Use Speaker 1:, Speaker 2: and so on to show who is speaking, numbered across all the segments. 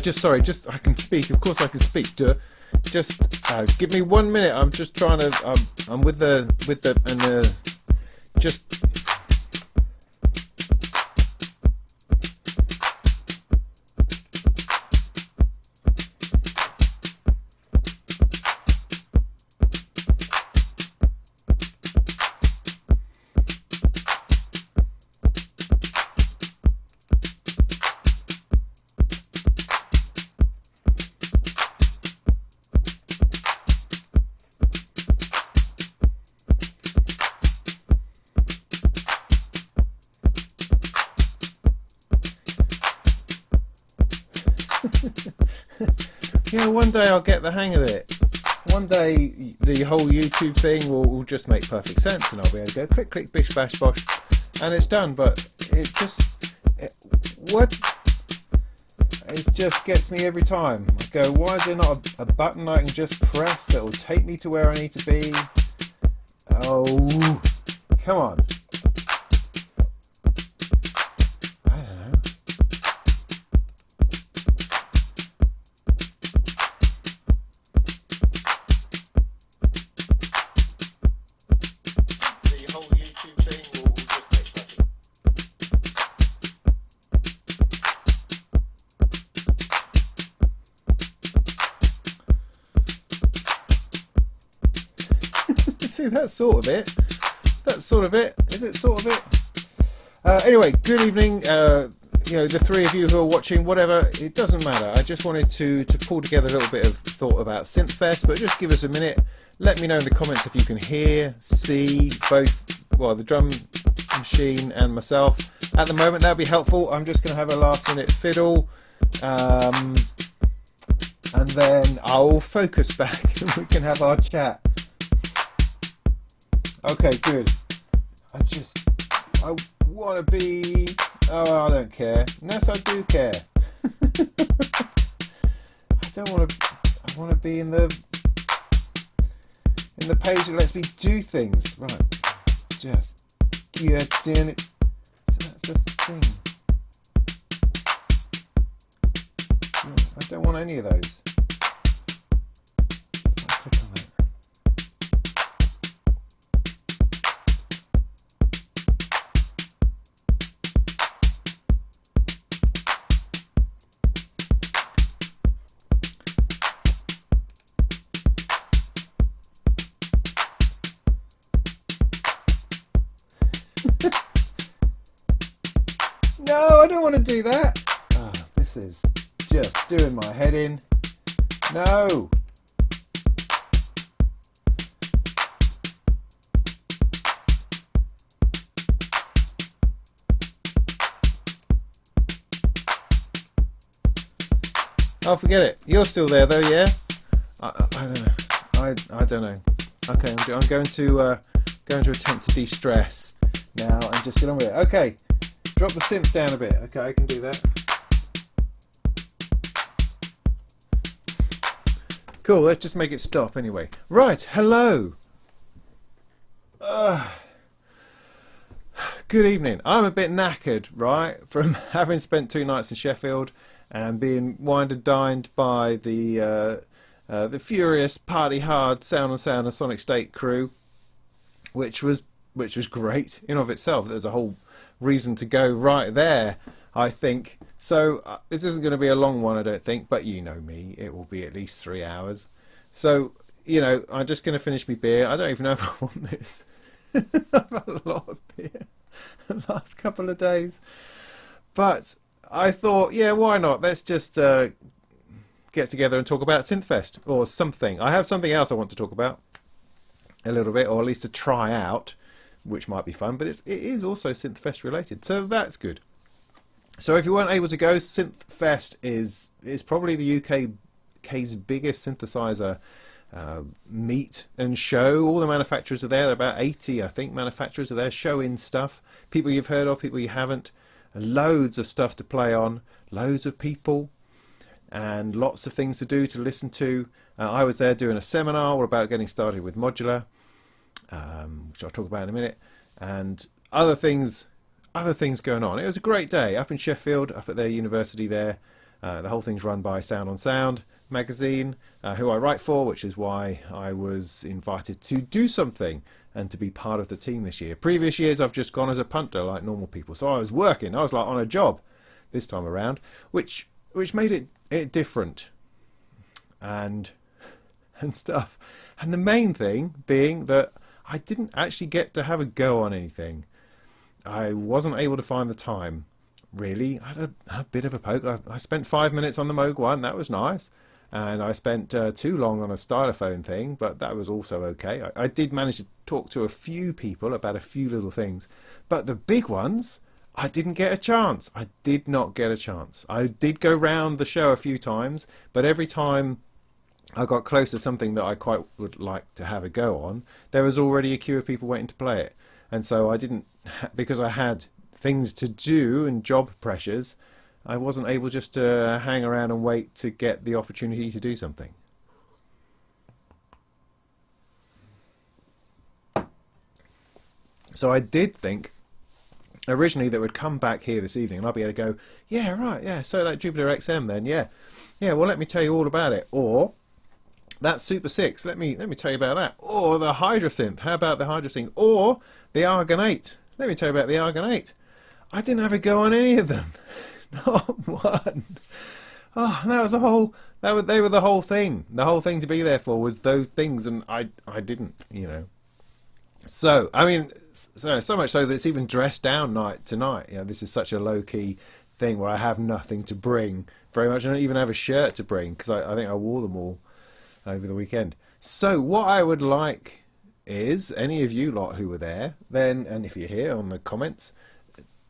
Speaker 1: Just I can speak. Of course, I can speak. Just give me 1 minute. I'm just trying to. I'm with the and just. Yeah, one day I'll get the hang of it. One day the whole YouTube thing will just make perfect sense, and I'll be able to go click, click, bish, bash, bosh, and it's done. But it just gets me every time. I go, why is there not a button I can just press that will take me to where I need to be? Oh, come on. I don't know. The whole YouTube thing will just make perfect. See, that's sort of it. That's sort of it. Is it sort of it? Anyway, good evening. The three of you who are watching, whatever, it doesn't matter. I just wanted to pull together a little bit of thought about Synthfest, but just give us a minute. Let me know in the comments if you can hear, see both, well, the drum machine and myself. At the moment, that'd be helpful. I'm just going to have a last minute fiddle. And then I'll focus back and we can have our chat. Okay, good. I want to be... Oh, I don't care. Yes, I do care. I want to be in the page that lets me do things. Right. Just get in it. That's the thing. I don't want any of those. I'll click on that. No, I don't want to do that. Oh, this is just doing my head in. No. Oh, forget it. You're still there though, yeah? I don't know. I don't know. Okay, I'm going to attempt to de-stress now and just get on with it. Okay. Drop the synth down a bit. Okay, I can do that. Cool, let's just make it stop anyway. Right, hello. Good evening. I'm a bit knackered, right, from having spent 2 nights in Sheffield and being wined and dined by the furious party hard Sound on Sound and Sonic State crew, which was great in of itself. There's a whole reason to go right there, I think. So this isn't going to be a long one, I don't think, but you know me, it will be at least 3 hours. So, you know, I'm just going to finish my beer. I don't even know if I want this. I've had a lot of beer the last couple of days. But I thought, yeah, why not? Let's just get together and talk about Synthfest or something. I have something else I want to talk about a little bit, or at least to try out, which might be fun, but it is also Synthfest related, so that's good. So if you weren't able to go, Synthfest is probably the UK's biggest synthesizer meet and show. All the manufacturers are there. There are about 80, I think, manufacturers are there showing stuff. People you've heard of, people you haven't. Loads of stuff to play on, loads of people, and lots of things to do, to listen to. I was there doing a seminar all about getting started with Modular, which I'll talk about in a minute, and other things going on. It was a great day up in Sheffield, up at their university there. The whole thing's run by Sound on Sound magazine, who I write for, which is why I was invited to do something and to be part of the team this year. Previous years I've just gone as a punter like normal people, so I was working, I was like on a job this time around, which made it different and stuff. And the main thing being that I didn't actually get to have a go on anything. I wasn't able to find the time, really. I had a bit of a poke. I spent 5 minutes on the Moog one, that was nice. And I spent too long on a stylophone thing, but that was also okay. I did manage to talk to a few people about a few little things. But the big ones, I didn't get a chance. I did not get a chance. I did go round the show a few times, but every time I got close to something that I quite would like to have a go on, there was already a queue of people waiting to play it. And so I didn't, because I had things to do and job pressures, I wasn't able just to hang around and wait to get the opportunity to do something. So I did think originally that we'd come back here this evening and I'd be able to go, yeah, right, yeah, so that Jupiter XM then, yeah, well, let me tell you all about it. Or that Super 6, let me tell you about that. Or the Hydrasynth, how about the Hydrasynth? Or the Argon 8, let me tell you about the Argon 8. I didn't have a go on any of them. Not one. Oh, that was they were the whole thing. The whole thing to be there for was those things, and I didn't, you know. So I mean, so much so that it's even dressed down night tonight. You know, this is such a low key thing where I have nothing to bring very much. I don't even have a shirt to bring because I think I wore them all over the weekend. So what I would like is any of you lot who were there, then, and if you're here on the comments,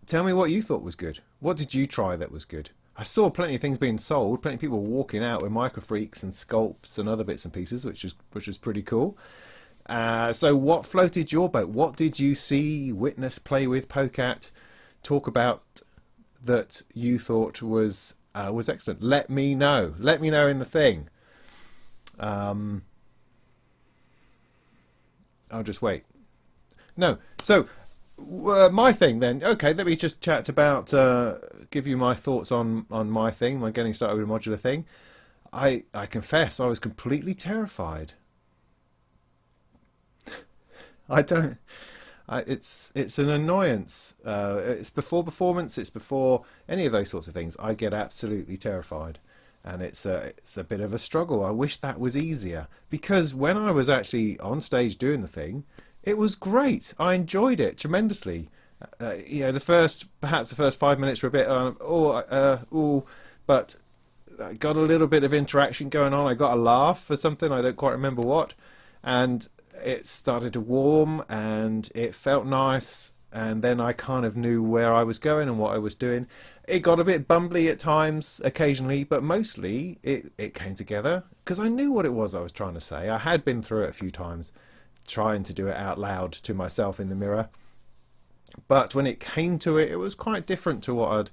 Speaker 1: tell me what you thought was good. What did you try that was good? I saw plenty of things being sold, plenty of people walking out with microfreaks and sculpts and other bits and pieces, which was pretty cool. So what floated your boat? What did you see, witness, play with, poke at, talk about that you thought was excellent? Let me know. Let me know in the thing. I'll just wait. No. So my thing then. Okay, let me just chat about, give you my thoughts on my thing, my getting started with a modular thing. I confess I was completely terrified. It's an annoyance. It's before performance. It's before any of those sorts of things. I get absolutely terrified, and it's a bit of a struggle. I wish that was easier, because when I was actually on stage doing the thing, it was great. I enjoyed it tremendously. You know, perhaps the first 5 minutes were a bit but I got a little bit of interaction going on. I got a laugh for something, I don't quite remember what, and it started to warm and it felt nice, and then I kind of knew where I was going and what I was doing. It got a bit bumbly at times, occasionally, but mostly it came together because I knew what it was I was trying to say. I had been through it a few times, trying to do it out loud to myself in the mirror, but when it came to it, it was quite different to what I'd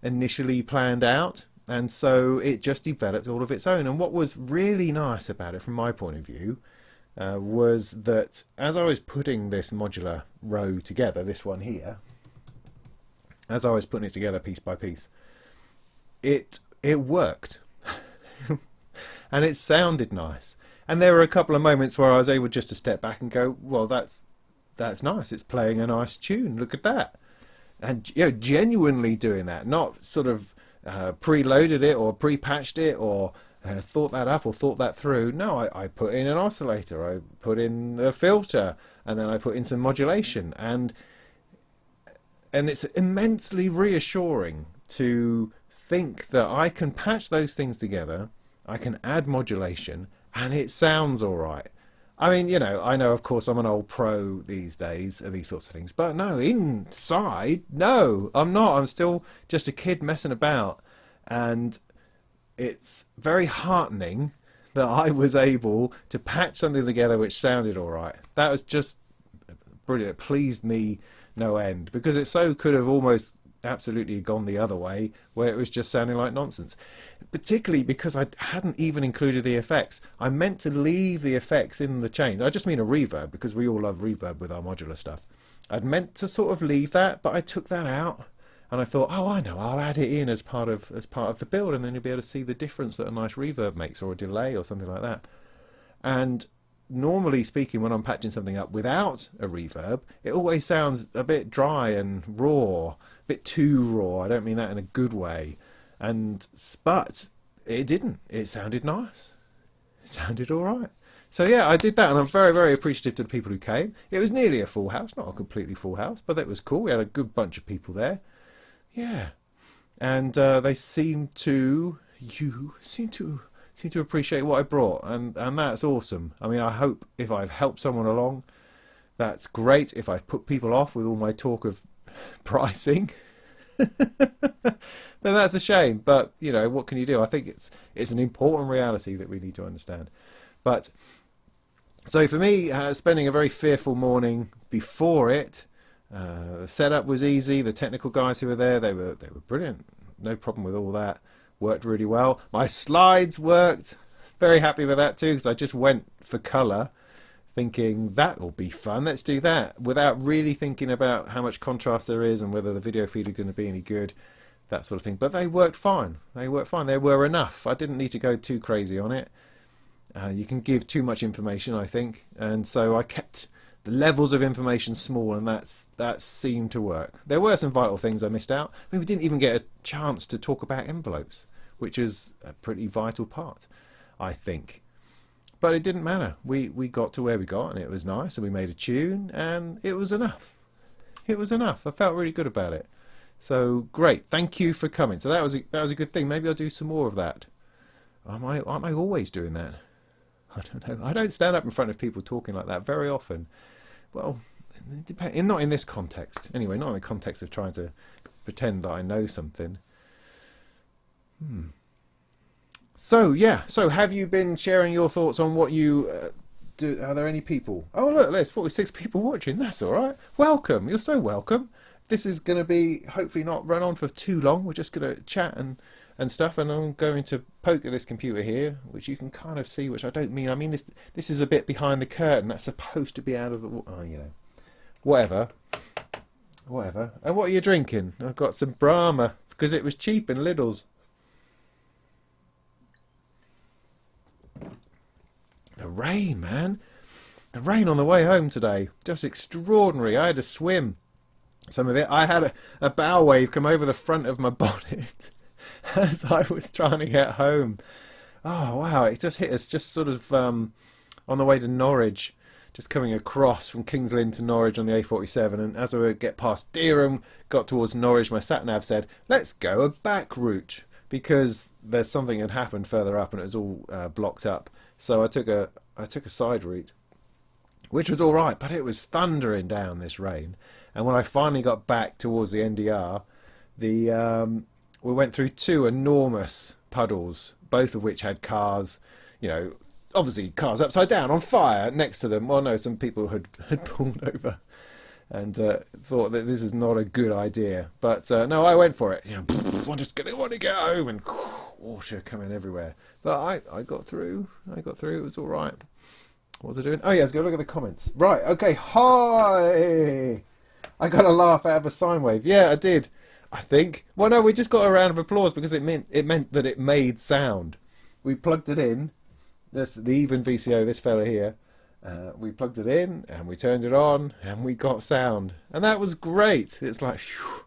Speaker 1: initially planned out, and so it just developed all of its own. And what was really nice about it from my point of view was that as I was putting this modular row together, this one here, as I was putting it together piece by piece, it worked and it sounded nice. And there were a couple of moments where I was able just to step back and go, well, that's nice. It's playing a nice tune. Look at that. And, you know, genuinely doing that, not sort of preloaded it or pre-patched it or thought that up or thought that through. No, I put in an oscillator, I put in the filter, and then I put in some modulation. And it's immensely reassuring to think that I can patch those things together, I can add modulation, and it sounds all right. I mean, you know, I know, of course, I'm an old pro these days of these sorts of things, but no, inside, no, I'm not. I'm still just a kid messing about, and it's very heartening that I was able to patch something together which sounded all right. That was just brilliant. It pleased me no end, because it so could have almost absolutely gone the other way, where it was just sounding like nonsense, particularly because I hadn't even included the effects. I meant to leave the effects in the change. I just mean a reverb, because we all love reverb with our modular stuff. I'd meant to sort of leave that, but I took that out, And I thought, oh, I know, I'll add it in as part of the build, and then you'll be able to see the difference that a nice reverb makes, or a delay, or something like that. And normally speaking, when I'm patching something up without a reverb, it always sounds a bit dry and raw, a bit too raw. I don't mean that in a good way. But it didn't. It sounded nice. It sounded all right. So yeah, I did that, and I'm very, very appreciative to the people who came. It was nearly a full house, not a completely full house, but it was cool. We had a good bunch of people there. Yeah, and they seem to appreciate what I brought, and that's awesome. I mean, I hope if I've helped someone along, that's great. If I've put people off with all my talk of pricing, then that's a shame. But you know, what can you do? I think it's an important reality that we need to understand. But so for me, spending a very fearful morning before it, the setup was easy. The technical guys who were there, they were brilliant. No problem with all that. Worked really well. My slides worked. Very happy with that too, because I just went for colour, thinking that will be fun. Let's do that, without really thinking about how much contrast there is and whether the video feed is going to be any good, that sort of thing. But they worked fine. They worked fine. They were enough. I didn't need to go too crazy on it. You can give too much information, I think, and so I kept the levels of information small, and that seemed to work. There were some vital things I missed out. I mean, we didn't even get a chance to talk about envelopes, which is a pretty vital part, I think. But it didn't matter. We got to where we got, and it was nice, and we made a tune, and it was enough. It was enough. I felt really good about it. So great. Thank you for coming. So that was a good thing. Maybe I'll do some more of that. Aren't I always doing that? I don't know. I don't stand up in front of people talking like that very often. Well, it depends. Not in this context. Anyway, not in the context of trying to pretend that I know something. So, yeah. So, have you been sharing your thoughts on what you do? Are there any people? Oh, look, there's 46 people watching. That's all right. Welcome. You're so welcome. This is going to be hopefully not run on for too long. We're just going to chat and stuff, and I'm going to poke at this computer here, which you can kind of see, which I don't mean. I mean, this is a bit behind the curtain. That's supposed to be out of the... Oh, you know. Whatever. And what are you drinking? I've got some Brahma, because it was cheap in Lidl's. The rain, man. The rain on the way home today. Just extraordinary. I had to swim some of it. I had a bow wave come over the front of my bonnet as I was trying to get home. Oh, wow. It just hit us just sort of on the way to Norwich, just coming across from Kings Lynn to Norwich on the A47. And as I would get past Dereham, got towards Norwich, my sat-nav said, let's go a back route, because there's something had happened further up and it was all blocked up. So I took a side route, which was all right, but it was thundering down, this rain. And when I finally got back towards the NDR, we went through two enormous puddles, both of which had cars, you know, obviously cars upside down on fire next to them. Well, no, some people had pulled over and thought that this is not a good idea. But no, I went for it. You know, I want to get home, and water coming everywhere. But I got through. It was all right. What was I doing? Oh yeah, let's go look at the comments. Right. Okay. Hi. I got a laugh out of a sine wave. Yeah, I did. I think. Well, no, we just got a round of applause because it meant that it made sound. We plugged it in. This the even VCO. This fella here. We plugged it in and we turned it on and we got sound, and that was great. It's like phew,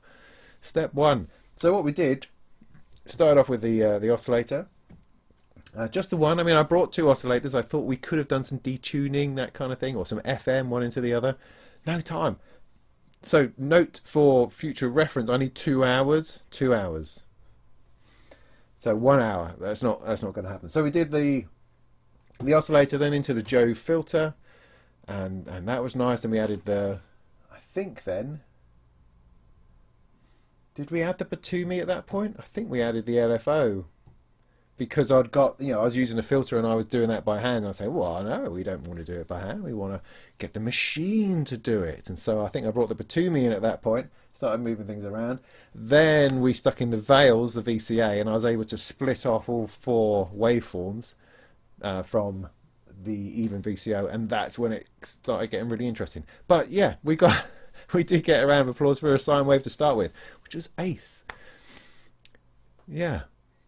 Speaker 1: step one. So what we did, started off with the oscillator. Just the one. I mean, I brought two oscillators. I thought we could have done some detuning, that kind of thing, or some FM one into the other. No time. So note for future reference, I need 2 hours. 2 hours. So 1 hour. That's not going to happen. So we did the oscillator, then into the Jove filter, and that was nice. And we added the, I think then, did we add the Batumi at that point? I think we added the LFO, because I'd got, you know, I was using a filter and I was doing that by hand. And I say, well, no, we don't want to do it by hand. We want to get the machine to do it. And so I think I brought the Batumi in at that point, started moving things around. Then we stuck in the veils, the VCA, and I was able to split off all 4 waveforms from the even VCO, and that's when it started getting really interesting. But yeah, we got we did get a round of applause for a sine wave to start with, which was ace. Yeah.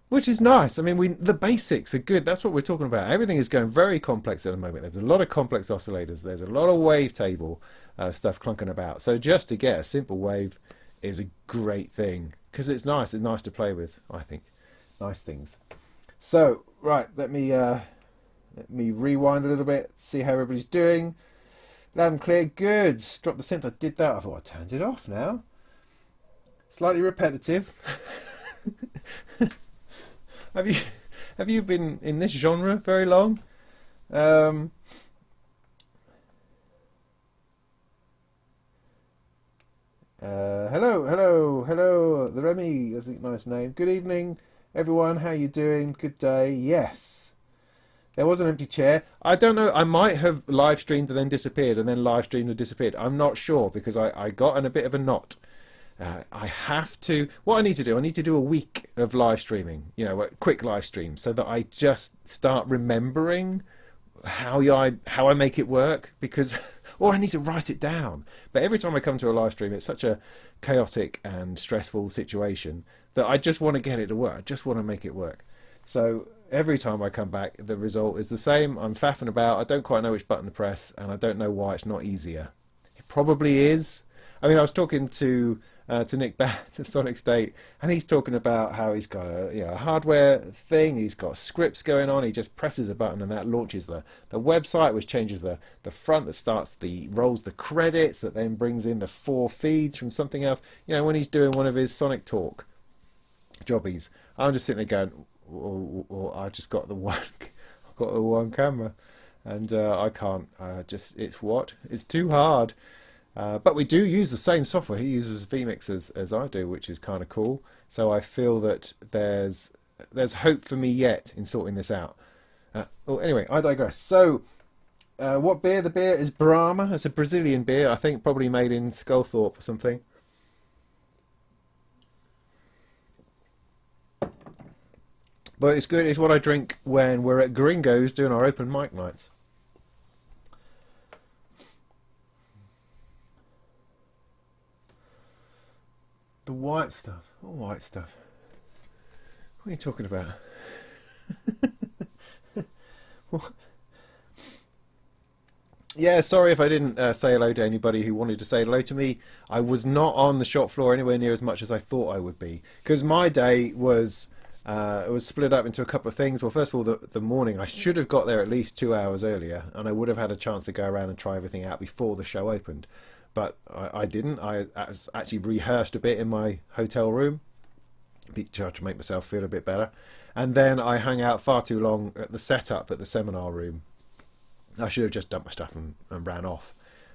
Speaker 1: Which is nice. I mean, the basics are good. That's what we're talking about. Everything is going very complex at the moment. There's a lot of complex oscillators. There's a lot of wavetable stuff clunking about. So just to get a simple wave is a great thing because it's nice. It's nice to play with, I think. Nice things. So, right, let me rewind a little bit, see how everybody's doing. Loud and clear. Good. Drop the synth. I did that. I thought I turned it off now. Slightly repetitive. Have you been in this genre very long? Hello. The Remy is a nice name. Good evening, everyone. How you doing? Good day. Yes. There was an empty chair. I don't know. I might have live streamed and then disappeared, and then live streamed and disappeared. I'm not sure because I got in a bit of a knot. I have to. What I need to do a week of live streaming. You know, a quick live stream, so that I just start remembering how I make it work. Because, or I need to write it down. But every time I come to a live stream, it's such a chaotic and stressful situation that I just want to get it to work. I just want to make it work. So every time I come back, the result is the same. I'm faffing about. I don't quite know which button to press, and I don't know why it's not easier. It probably is. I mean, I was talking to Nick Batt of Sonic State, and he's talking about how he's got a hardware thing. He's got scripts going on. He just presses a button, and that launches the website, which changes the front, that rolls the credits, that then brings in the 4 feeds from something else. You know, when he's doing one of his Sonic Talk jobbies, I'm just sitting there going, or I just got the one camera, and I can't. It's too hard. But we do use the same software. He uses vMix as I do, which is kind of cool. So I feel that there's hope for me yet in sorting this out. Anyway, I digress. So, what beer? The beer is Brahma. It's a Brazilian beer, I think, probably made in Sculthorpe or something. But it's good. It's what I drink when we're at Gringo's doing our open mic nights. The white stuff. What white stuff? What are you talking about? What? Yeah, sorry if I didn't say hello to anybody who wanted to say hello to me. I was not on the shop floor anywhere near as much as I thought I would be. Because my day was split up into a couple of things. Well, first of all, the morning, I should have got there at least 2 hours earlier, and I would have had a chance to go around and try everything out before the show opened. But I didn't. I actually rehearsed a bit in my hotel room, tried to make myself feel a bit better. And then I hung out far too long at the setup at the seminar room. I should have just dumped my stuff and ran off.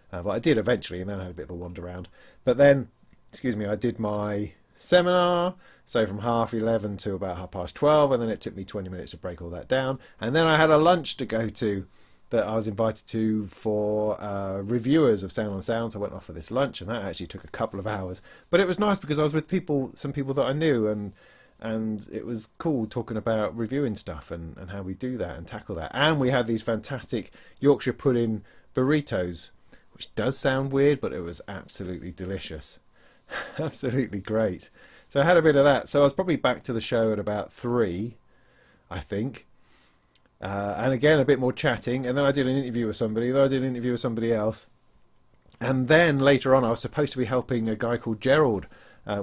Speaker 1: But I did eventually, and then I had a bit of a wander around. But then, I did my seminar, so from 11:30 to about 12:30, and then it took me 20 minutes to break all that down. And then I had a lunch to go to that I was invited to for reviewers of Sound on Sound. So I went off for this lunch, and that actually took a couple of hours. But it was nice because I was with some people that I knew, and it was cool talking about reviewing stuff and how we do that and tackle that. And we had these fantastic Yorkshire pudding burritos, which does sound weird, but it was absolutely delicious. Absolutely great. So I had a bit of that. So I was probably back to the show at about 3, I think. And again, a bit more chatting, and then I did an interview with somebody, then I did an interview with somebody else, and then later on I was supposed to be helping A Guy Called Gerald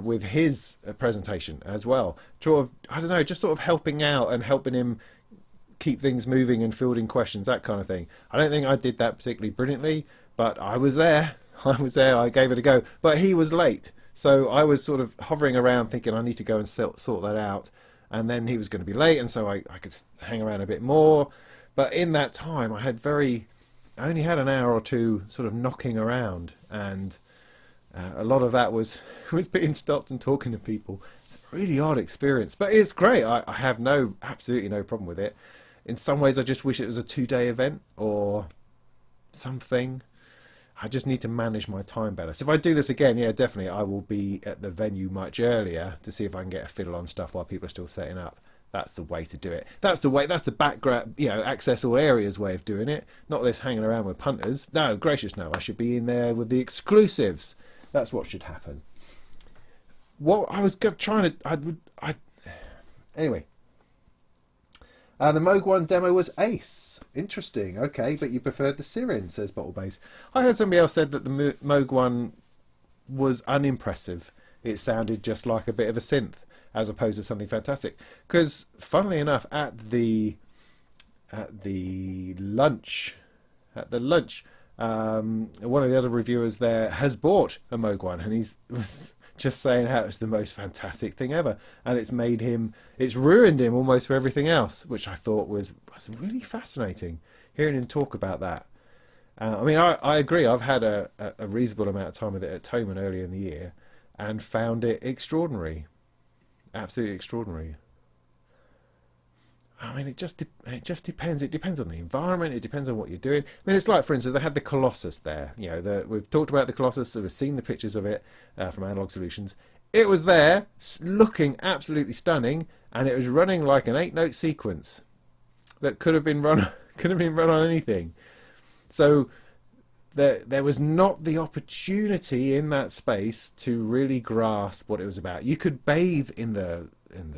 Speaker 1: with his presentation as well. Just sort of helping out and helping him keep things moving and fielding questions, that kind of thing. I don't think I did that particularly brilliantly, but I was there. I gave it a go. But he was late, so I was sort of hovering around thinking I need to go and sort that out. And then he was going to be late, and so I could hang around a bit more. But in that time, I only had an hour or two sort of knocking around, and a lot of that was being stopped and talking to people. It's a really odd experience, but it's great. I have absolutely no problem with it. In some ways, I just wish it was a 2-day event or something. I just need to manage my time better. So if I do this again, yeah, definitely I will be at the venue much earlier to see if I can get a fiddle on stuff while people are still setting up. That's the way to do it. That's the background, access all areas way of doing it. Not this hanging around with punters. No, gracious no. I should be in there with the exclusives. That's what should happen. What I was trying to... Anyway. The Moog 1 demo was ace. Interesting. Okay, but you preferred the Sirin, says Bottle Base. I heard somebody else said that the Moog 1 was unimpressive. It sounded just like a bit of a synth, as opposed to something fantastic. Because, funnily enough, at the lunch, one of the other reviewers there has bought a Moog 1, and was just saying how it's the most fantastic thing ever, and it's ruined him almost for everything else, which I thought was really fascinating, hearing him talk about that. I mean, I agree. I've had a reasonable amount of time with it at Toman earlier in the year, and found it extraordinary, absolutely extraordinary. I mean, it just depends. It depends on the environment. It depends on what you're doing. I mean, it's like, for instance, they had the Colossus there. You know, we've talked about the Colossus. So we've seen the pictures of it from Analog Solutions. It was there, looking absolutely stunning, and it was running like an 8-note sequence that could have been run on anything. So there was not the opportunity in that space to really grasp what it was about. You could bathe in the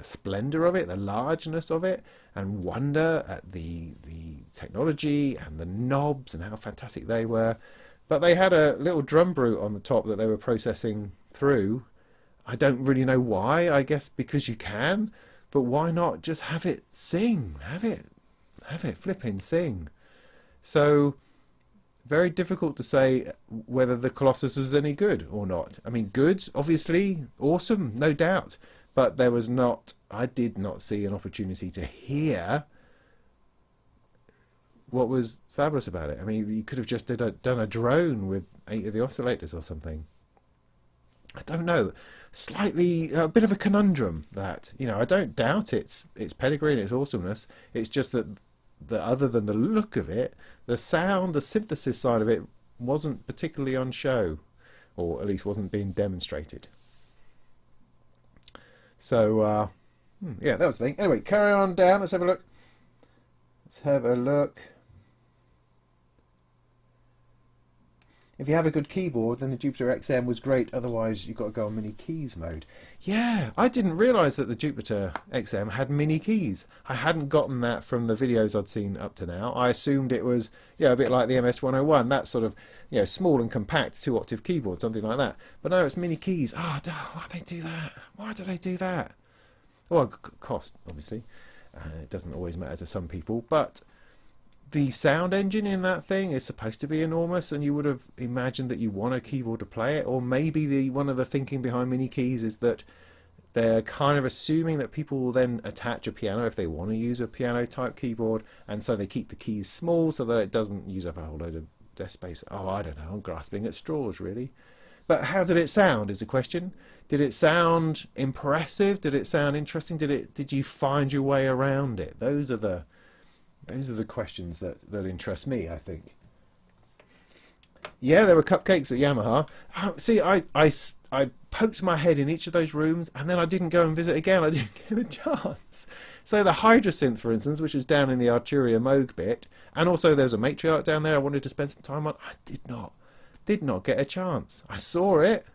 Speaker 1: splendor of it, the largeness of it, and wonder at the technology and the knobs and how fantastic they were. But they had a little drum brute on the top that they were processing through. I don't really know why. I guess because you can, but why not just have it sing? Have it flipping sing. So very difficult to say whether the Colossus was any good or not. I mean, good, obviously, awesome, no doubt. But I did not see an opportunity to hear what was fabulous about it. I mean, you could have just done a drone with 8 of the oscillators or something. I don't know. Slightly, a bit of a conundrum that, you know, I don't doubt its pedigree and its awesomeness. It's just that other than the look of it, the sound, the synthesis side of it wasn't particularly on show, or at least wasn't being demonstrated. So, yeah, that was the thing. Anyway, carry on down. Let's have a look. If you have a good keyboard, then the Jupiter XM was great. Otherwise, you've got to go on mini keys mode. Yeah, I didn't realise that the Jupiter XM had mini keys. I hadn't gotten that from the videos I'd seen up to now. I assumed it was, you know, a bit like the MS-101, that sort of, you know, small and compact 2-octave keyboard, something like that. But no, it's mini keys. Oh, why do they do that? Why do they do that? Well, cost, obviously. It doesn't always matter to some people, but the sound engine in that thing is supposed to be enormous, and you would have imagined that you want a keyboard to play it. Or maybe one of the thinking behind mini keys is that they're kind of assuming that people will then attach a piano if they want to use a piano type keyboard, and so they keep the keys small so that it doesn't use up a whole load of desk space. Oh, I don't know, I'm grasping at straws really. But how did it sound is the question. Did it sound impressive? Did it sound interesting? Did you find your way around it? Those are the questions that interest me, I think. Yeah, there were cupcakes at Yamaha. See, I poked my head in each of those rooms, and then I didn't go and visit again. I didn't get a chance. So the Hydrasynth, for instance, which was down in the Arturia Moog bit, and also there was a matriarch down there I wanted to spend some time on. I did not get a chance. I saw it,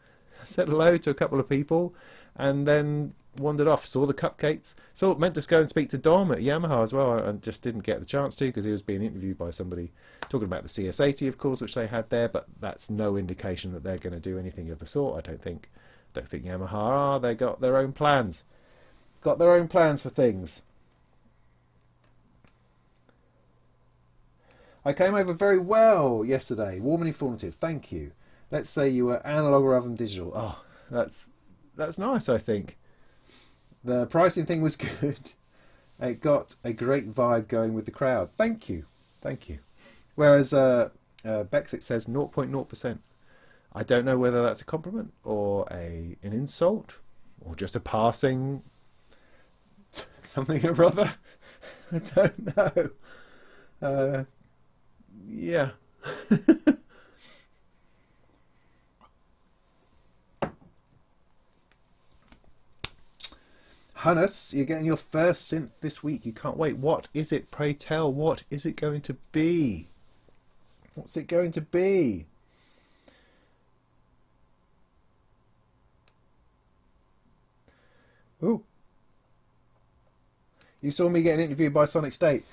Speaker 1: said hello to a couple of people, and then wandered off, saw the cupcakes, meant to go and speak to Dom at Yamaha as well, and just didn't get the chance to because he was being interviewed by somebody talking about the CS80, of course, which they had there, but that's no indication that they're going to do anything of the sort. I don't think Yamaha are. They got their own plans. Got their own plans for things. I came over very well yesterday. Warm and informative. Thank you. Let's say you were analog rather than digital. Oh, that's nice, I think. The pricing thing was good. It got a great vibe going with the crowd. Thank you. Thank you. Whereas Bexic says 0.0%. I don't know whether that's a compliment or an insult or just a passing something or other. I don't know. Yeah. Hannes, you're getting your first synth this week. You can't wait. What is it? Pray tell. What is it going to be? What's it going to be? Ooh. You saw me getting interviewed by Sonic State.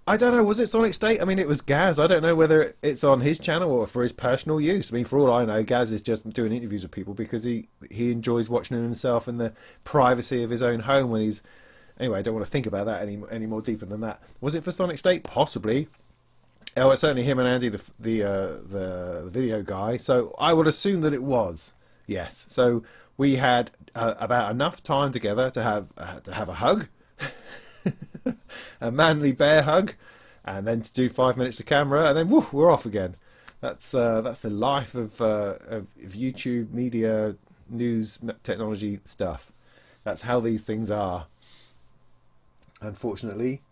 Speaker 1: I don't know, was it Sonic State? I mean, it was Gaz. I don't know whether it's on his channel or for his personal use. I mean, for all I know, Gaz is just doing interviews with people because he enjoys watching them himself in the privacy of his own home when he's... Anyway, I don't want to think about that any more deeper than that. Was it for Sonic State? Possibly. Oh, it's certainly him and Andy, the video guy. So I would assume that it was. Yes. So we had about enough time together to have a hug. A manly bear hug, and then to do 5 minutes to camera, and then woo, we're off again. That's the life of YouTube media news technology stuff. That's how these things are, unfortunately.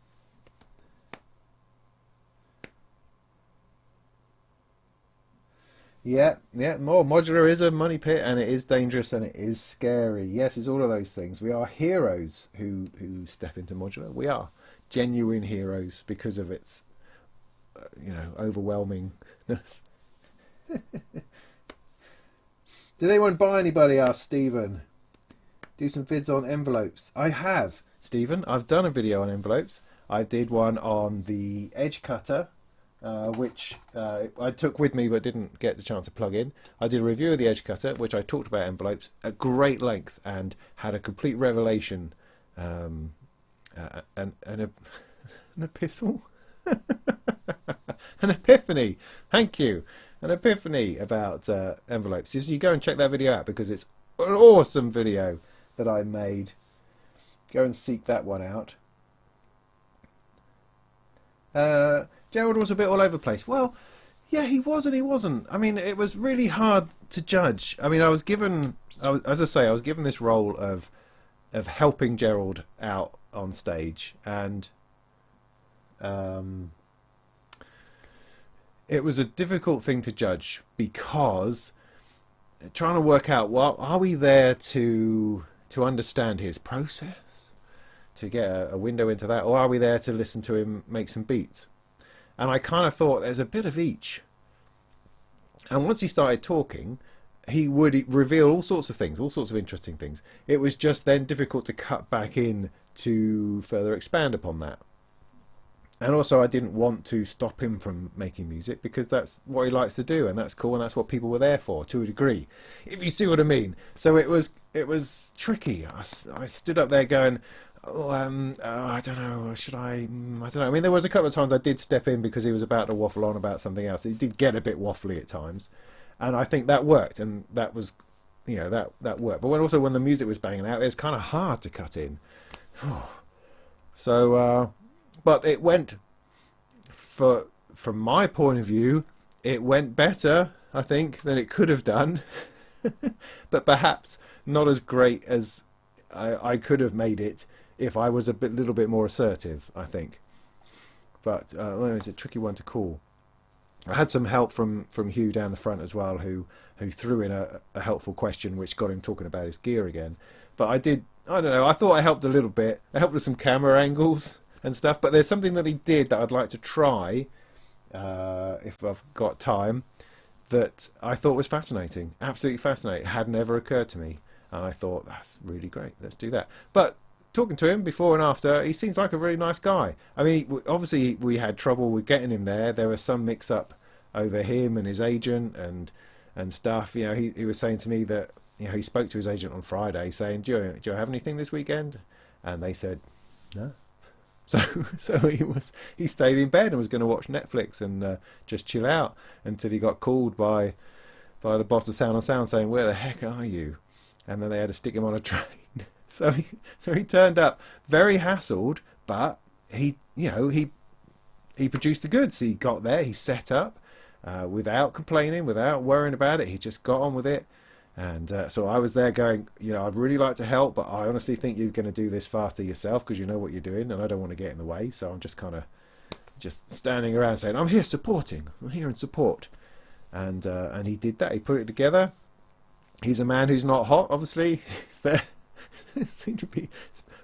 Speaker 1: Yeah, more Modular is a money pit, and it is dangerous, and it is scary. Yes, it's all of those things. We are heroes who step into Modular. We are genuine heroes because of its, overwhelmingness. Did anyone buy anybody? Asked Stephen. Do some vids on envelopes. I have, Stephen. I've done a video on envelopes. I did one on the edge cutter, which I took with me but didn't get the chance to plug in. I did a review of the edge cutter, which I talked about envelopes at great length and had a complete revelation, an epistle, an epiphany. Thank you, an epiphany about envelopes. So you go and check that video out because it's an awesome video that I made. Go and seek that one out. Gerald was a bit all over the place. Well, yeah, he was and he wasn't. I mean, it was really hard to judge. I mean, I was given this role of helping Gerald out on stage, and it was a difficult thing to judge because trying to work out, well, are we there to understand his process, to get a window into that, or are we there to listen to him make some beats? And I kind of thought there's a bit of each. And once he started talking, he would reveal all sorts of things, all sorts of interesting things. It was just then difficult to cut back in to further expand upon that. And also I didn't want to stop him from making music because that's what he likes to do, and that's cool, and that's what people were there for, to a degree, if you see what I mean. So it was tricky. I stood up there going, I don't know, should I don't know. I mean, there was a couple of times I did step in because he was about to waffle on about something else. He did get a bit waffly at times, and I think that worked, and that was, that worked. But when the music was banging out, it's kind of hard to cut in. So but it went, from my point of view, it went better, I think, than it could have done. But perhaps not as great as I could have made it if I was a little bit more assertive, I think. But it's a tricky one to call. I had some help from Hugh down the front as well, who threw in a helpful question which got him talking about his gear again. But I don't know, I thought I helped a little bit. I helped with some camera angles and stuff, but there's something that he did that I'd like to try, if I've got time, that I thought was fascinating, absolutely fascinating. It had never occurred to me, and I thought, that's really great, let's do that. But talking to him before and after, he seems like a really nice guy. I mean, obviously we had trouble with getting him there. There was some mix-up over him and his agent and stuff. He was saying to me that he spoke to his agent on Friday saying, do you have anything this weekend? And they said, no. So he stayed in bed and was going to watch Netflix and just chill out until he got called by the boss of Sound on Sound saying, where the heck are you? And then they had to stick him on a train. So he turned up very hassled, but he produced the goods. He got there, he set up without complaining, without worrying about it. He just got on with it. And so I was there going, I'd really like to help, but I honestly think you're going to do this faster yourself because you know what you're doing, and I don't want to get in the way. So I'm just kind of standing around saying, I'm here supporting. I'm here in support. And he did that. He put it together. He's a man who's not hot, obviously. He's there. Seemed to be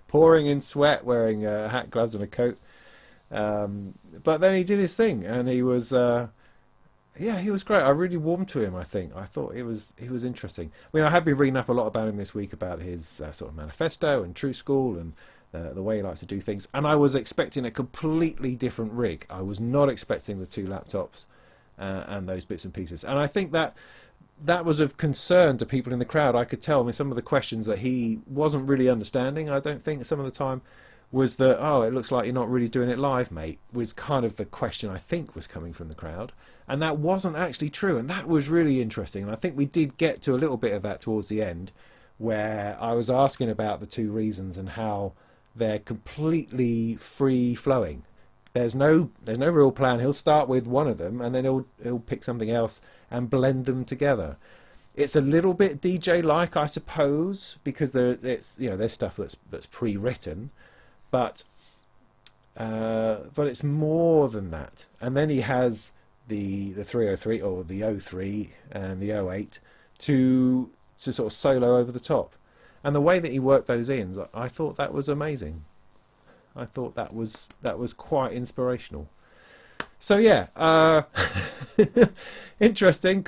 Speaker 1: pouring in sweat, wearing a hat, gloves, and a coat. But then he did his thing, and he was Yeah, he was great. I really warmed to him. I think I thought he was interesting. I mean, I have been reading up a lot about him this week about his sort of manifesto and True School and the way he likes to do things. And I was expecting a completely different rig. I was not expecting the two laptops and those bits and pieces. And I think that was of concern to people in the crowd. I could tell. I mean, some of the questions that he wasn't really understanding, I don't think, some of the time, was that, oh, it looks like you're not really doing it live, mate, was kind of the question I think was coming from the crowd. And that wasn't actually true. And that was really interesting. And I think we did get to a little bit of that towards the end, where I was asking about the two reasons and how they're completely free flowing. There's no real plan. He'll start with one of them and then he'll pick something else and blend them together. It's a little bit DJ-like, I suppose, because there's stuff that's pre-written, but it's more than that. And then he has the 303 or the 03 and the 08 to sort of solo over the top. And the way that he worked those ins, I thought that was amazing. I thought that was quite inspirational. So yeah, interesting.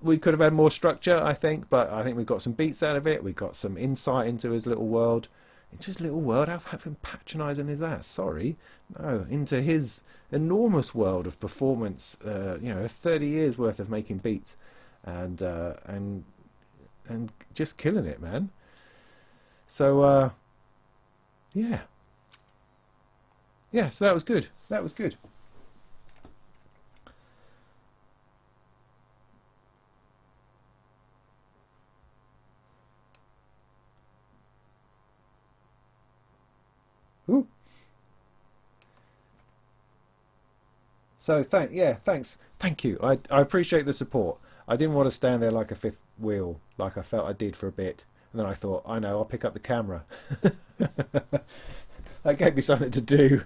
Speaker 1: We could have had more structure, I think, but I think we got some beats out of it. We got some insight into his little world. Into his little world? How patronising is that? Sorry, no. Into his enormous world of performance. 30 years worth of making beats, and just killing it, man. So yeah. So that was good. That was good. Ooh. So thanks. Thank you. I appreciate the support. I didn't want to stand there like a fifth wheel, like I felt I did for a bit. And then I thought, I know, I'll pick up the camera. That gave me something to do.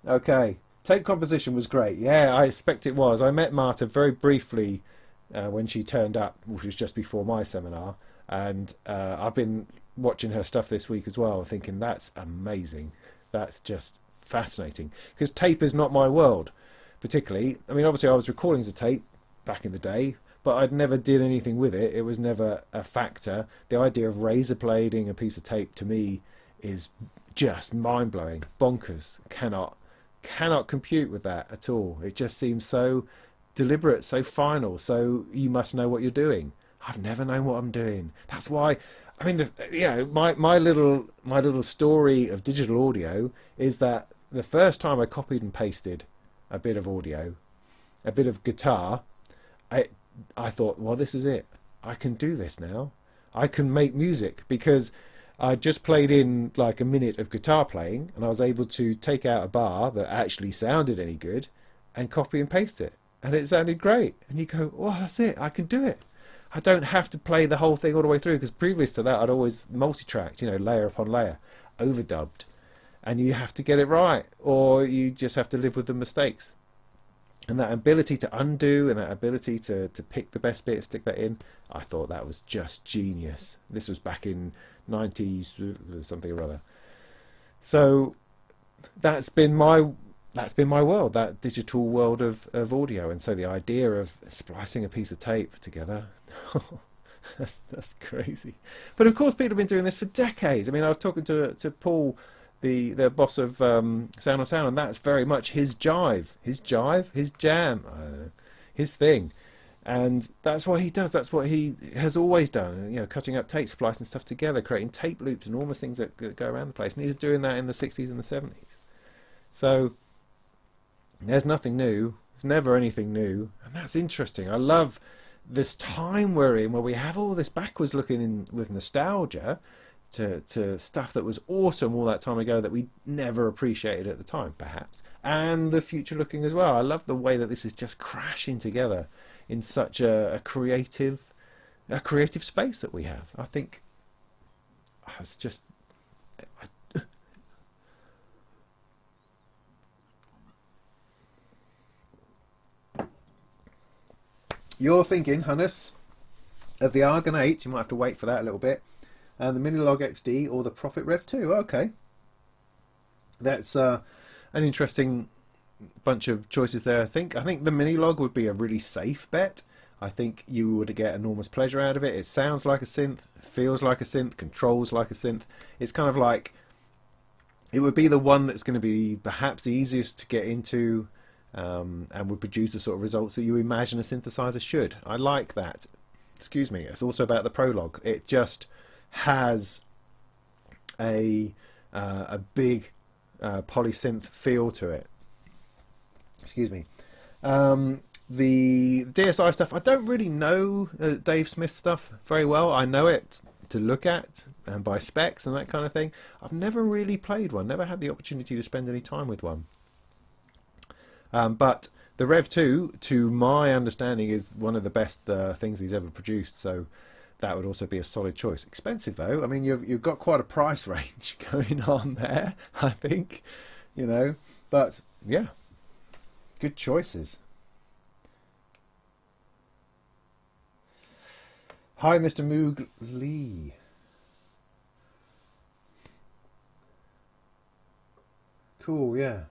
Speaker 1: Okay. Tape composition was great. Yeah, I expect it was. I met Marta very briefly when she turned up, which was just before my seminar. And I've been watching her stuff this week as well, thinking that's amazing. That's just fascinating. Because tape is not my world, particularly. I mean, obviously I was recording as a tape back in the day, but I'd never did anything with it. It was never a factor. The idea of razor blading a piece of tape to me is just mind-blowing, bonkers. Cannot compute with that at all. It just seems so deliberate, so final, so you must know what you're doing. I've never known what I'm doing. That's why, I mean, my little story of digital audio is that the first time I copied and pasted a bit of audio, a bit of guitar, I thought, well, this is it. I can do this now. I can make music, because I just played in like a minute of guitar playing and I was able to take out a bar that actually sounded any good and copy and paste it. And it sounded great. And you go, well, that's it. I can do it. I don't have to play the whole thing all the way through, because previous to that I'd always multi-tracked, layer upon layer, overdubbed. And you have to get it right, or you just have to live with the mistakes. And that ability to undo and that ability to pick the best bit, stick that in, I thought that was just genius. This was back in 90s something or other. So that's been my world, that digital world of audio. And so the idea of splicing a piece of tape together, that's crazy. But of course people have been doing this for decades. I mean, I was talking to Paul, the boss of Sound on Sound, and that's very much his jam, his thing. And that's what he does. That's what he has always done. Cutting up tape, splicing stuff together, creating tape loops and enormous things that go around the place. And he's doing that in the 60s and the 70s. So there's nothing new. There's never anything new. And that's interesting. I love this time we're in, where we have all this backwards looking in with nostalgia to stuff that was awesome all that time ago that we never appreciated at the time, perhaps. And the future looking as well. I love the way that this is just crashing together in such a creative space that we have. I think it's just... You're thinking, Hannes, of the Argon 8, you might have to wait for that a little bit, and the Minilog XD or the Prophet Rev 2. Okay. That's an interesting bunch of choices there. I think the mini log would be a really safe bet. I think you would get enormous pleasure out of it. It sounds like a synth, feels like a synth, controls like a synth. It's kind of like, it would be the one that's going to be perhaps the easiest to get into, and would produce the sort of results that you imagine a synthesizer should. I like that. Excuse me. It's also about the prologue. It just has a big polysynth feel to it. Excuse me. The DSI stuff, I don't really know Dave Smith stuff very well. I know it to look at and by specs and that kind of thing. I've never really played one, never had the opportunity to spend any time with one. But the Rev 2, to my understanding, is one of the best things he's ever produced, so that would also be a solid choice. Expensive though. I mean, you've got quite a price range going on there, I think, you know. But yeah, good choices. Hi, Mr. Moog Lee. Cool, yeah.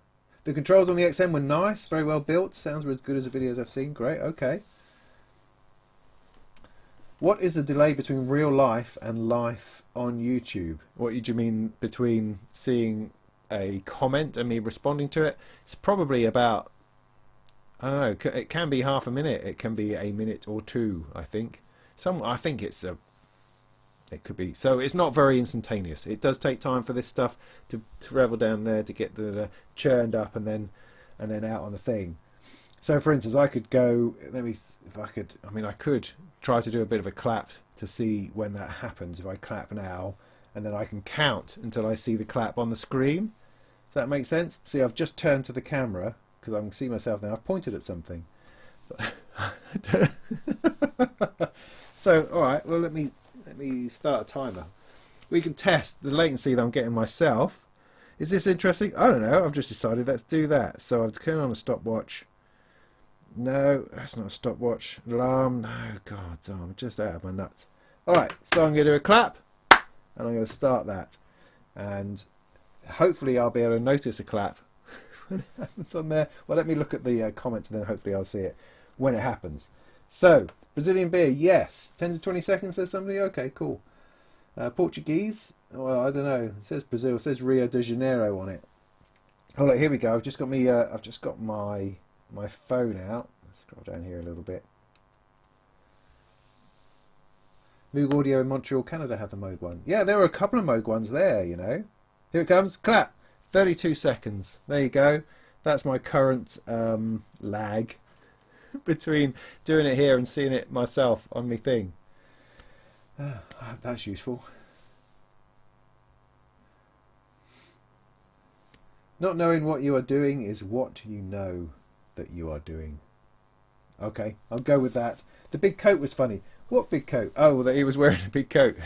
Speaker 1: The controls on the XM were nice, very well built. Sounds were as good as the videos I've seen. Great, okay. What is the delay between real life and life on YouTube? What do you mean between seeing a comment and me responding to it? It's probably about, I don't know, it can be half a minute. It can be a minute or two, I think. I think it could be. So it's not very instantaneous. It does take time for this stuff to travel down there to get the churned up and then out on the thing. So for instance, I could go, I could try to do a bit of a clap to see when that happens. If I clap now, and then I can count until I see the clap on the screen. Does that make sense? See, I've just turned to the camera because I can see myself now. I've pointed at something. So, all right, well, let me start a timer. We can test the latency that I'm getting myself. Is this interesting? I don't know. I've just decided let's do that. So I've turned on a stopwatch. No, that's not a stopwatch. Alarm. No, God, I'm just out of my nuts. All right, so I'm going to do a clap, and I'm going to start that. And hopefully I'll be able to notice a clap when it happens on there. Well, let me look at the comments, and then hopefully I'll see it when it happens. So, Brazilian beer, yes. 10 to 20 seconds, says somebody. Okay, cool. Portuguese, well, I don't know. It says Brazil. It says Rio de Janeiro on it. Oh, look, here we go. I've just got my phone out. Let's scroll down here a little bit. Moog Audio in Montreal, Canada have the Moog one. Yeah, there were a couple of Moog ones there, you know. Here it comes. Clap. 32 seconds. There you go. That's my current lag between doing it here and seeing it myself on my thing. That's useful. Not knowing what you are doing is what you know that you are doing. Okay, I'll go with that. The big coat was funny. What big coat? Oh, that he was wearing a big coat.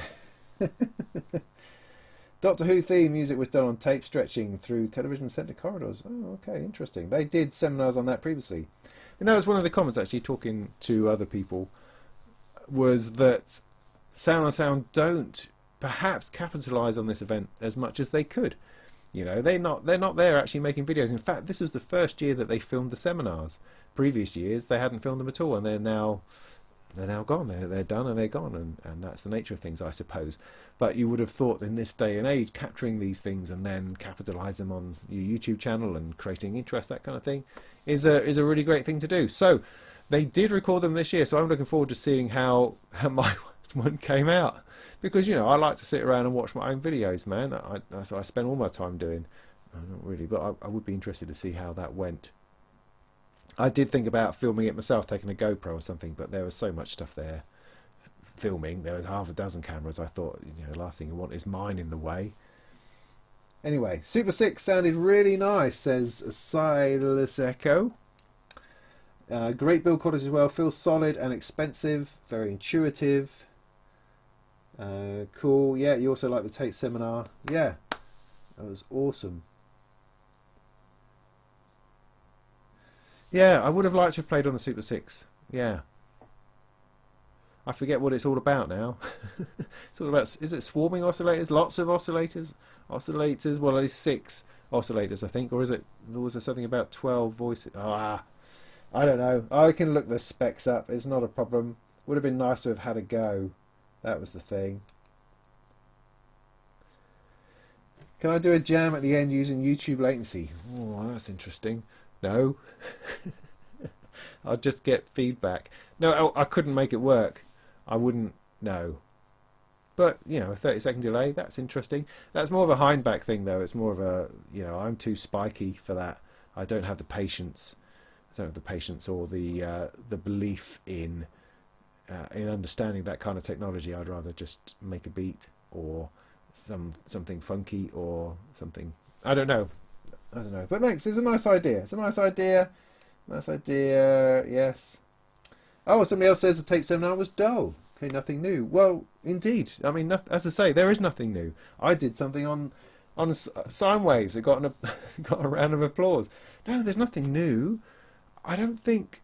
Speaker 1: Doctor Who theme music was done on tape stretching through television centre corridors. Oh, okay, interesting. They did seminars on that previously. And that was one of the comments, actually, talking to other people, was that Sound on Sound don't perhaps capitalise on this event as much as they could. You know, they're not there actually making videos. In fact, this was the first year that they filmed the seminars. Previous years, they hadn't filmed them at all, and they're now gone. They're done and they're gone, and that's the nature of things, I suppose. But you would have thought in this day and age, capturing these things and then capitalise them on your YouTube channel and creating interest, that kind of thing, is a really great thing to do. So they did record them this year, so I'm looking forward to seeing how my one came out, because, you know, I like to sit around and watch my own videos, man. That's what I spend all my time doing. Not really, but I would be interested to see how that went. I did think about filming it myself, taking a GoPro or something, but there was so much stuff there filming. There was half a dozen cameras. I thought, you know, the last thing you want is mine in the way. Anyway, Super 6 sounded really nice, says Silas Echo. Great build quality as well. Feels solid and expensive. Very intuitive. Cool. Yeah, you also like the Tate seminar. Yeah, that was awesome. Yeah, I would have liked to have played on the Super 6. Yeah. I forget what it's all about now. It's all about, is it swarming oscillators? Lots of oscillators? Oscillators, well, there's 6. oscillators, I think, or is it? Was there something about 12 voices? Ah, I don't know. I can look the specs up. It's not a problem. Would have been nice to have had a go. That was the thing. Can I do a jam at the end using YouTube latency? Oh, that's interesting. No. I'll just get feedback. No, I couldn't make it work. I wouldn't. No. But, you know, a 30-second delay, that's interesting. That's more of a hindback thing, though. It's more of a, you know, I'm too spiky for that. I don't have the patience. I don't have the patience or the belief in understanding that kind of technology. I'd rather just make a beat or something funky or something. I don't know. But thanks. It's a nice idea. Nice idea. Yes. Oh, somebody else says the tape seminar was dull. Okay, nothing new. Well, indeed. I mean, as I say, there is nothing new. I did something on sine waves. It got got a round of applause. No, there's nothing new. I don't think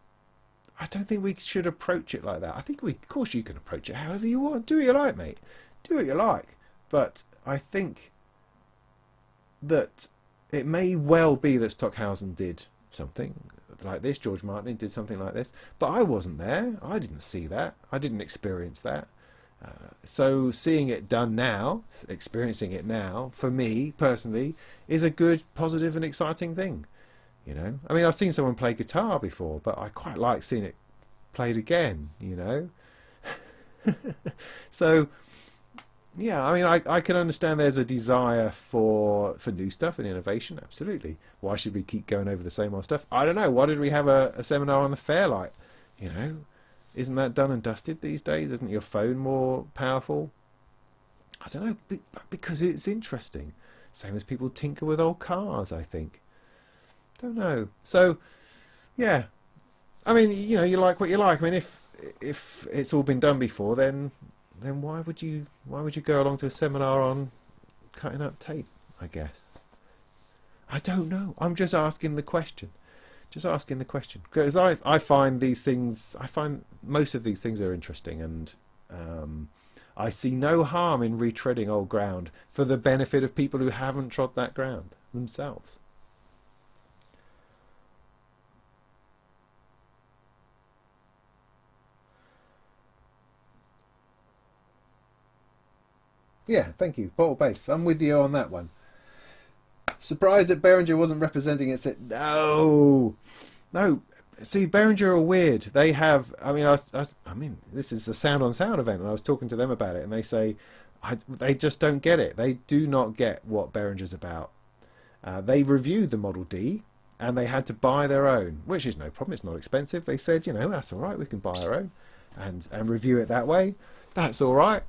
Speaker 1: we should approach it like that. I think of course you can approach it however you want. Do what you like, mate. Do what you like. But I think that it may well be that Stockhausen did something like this. George Martin did something like this. But I wasn't there. I didn't see that. I didn't experience that. So seeing it done now, experiencing it now, for me personally, is a good, positive and exciting thing. You know, I mean, I've seen someone play guitar before, but I quite like seeing it played again, you know. So yeah, I mean, I can understand there's a desire for new stuff and innovation. Absolutely. Why should we keep going over the same old stuff? I don't know. Why did we have a seminar on the Fairlight? You know, isn't that done and dusted these days? Isn't your phone more powerful? I don't know, because it's interesting. Same as people tinker with old cars, I think. Don't know. So, yeah. I mean, you know, you like what you like. I mean, if it's all been done before, then why would you go along to a seminar on cutting up tape, I guess? I don't know. I'm just asking the question. Because I find these things, most of these things are interesting, and I see no harm in retreading old ground for the benefit of people who haven't trod that ground themselves. Yeah, thank you. Bottle bass. I'm with you on that one. Surprised that Behringer wasn't representing it. No. See, Behringer are weird. They have. I mean, this is a Sound on Sound event, and I was talking to them about it, and they say they just don't get it. They do not get what Behringer's about. They reviewed the Model D, and they had to buy their own, which is no problem. It's not expensive. They said, you know, that's all right. We can buy our own, and review it that way. That's all right.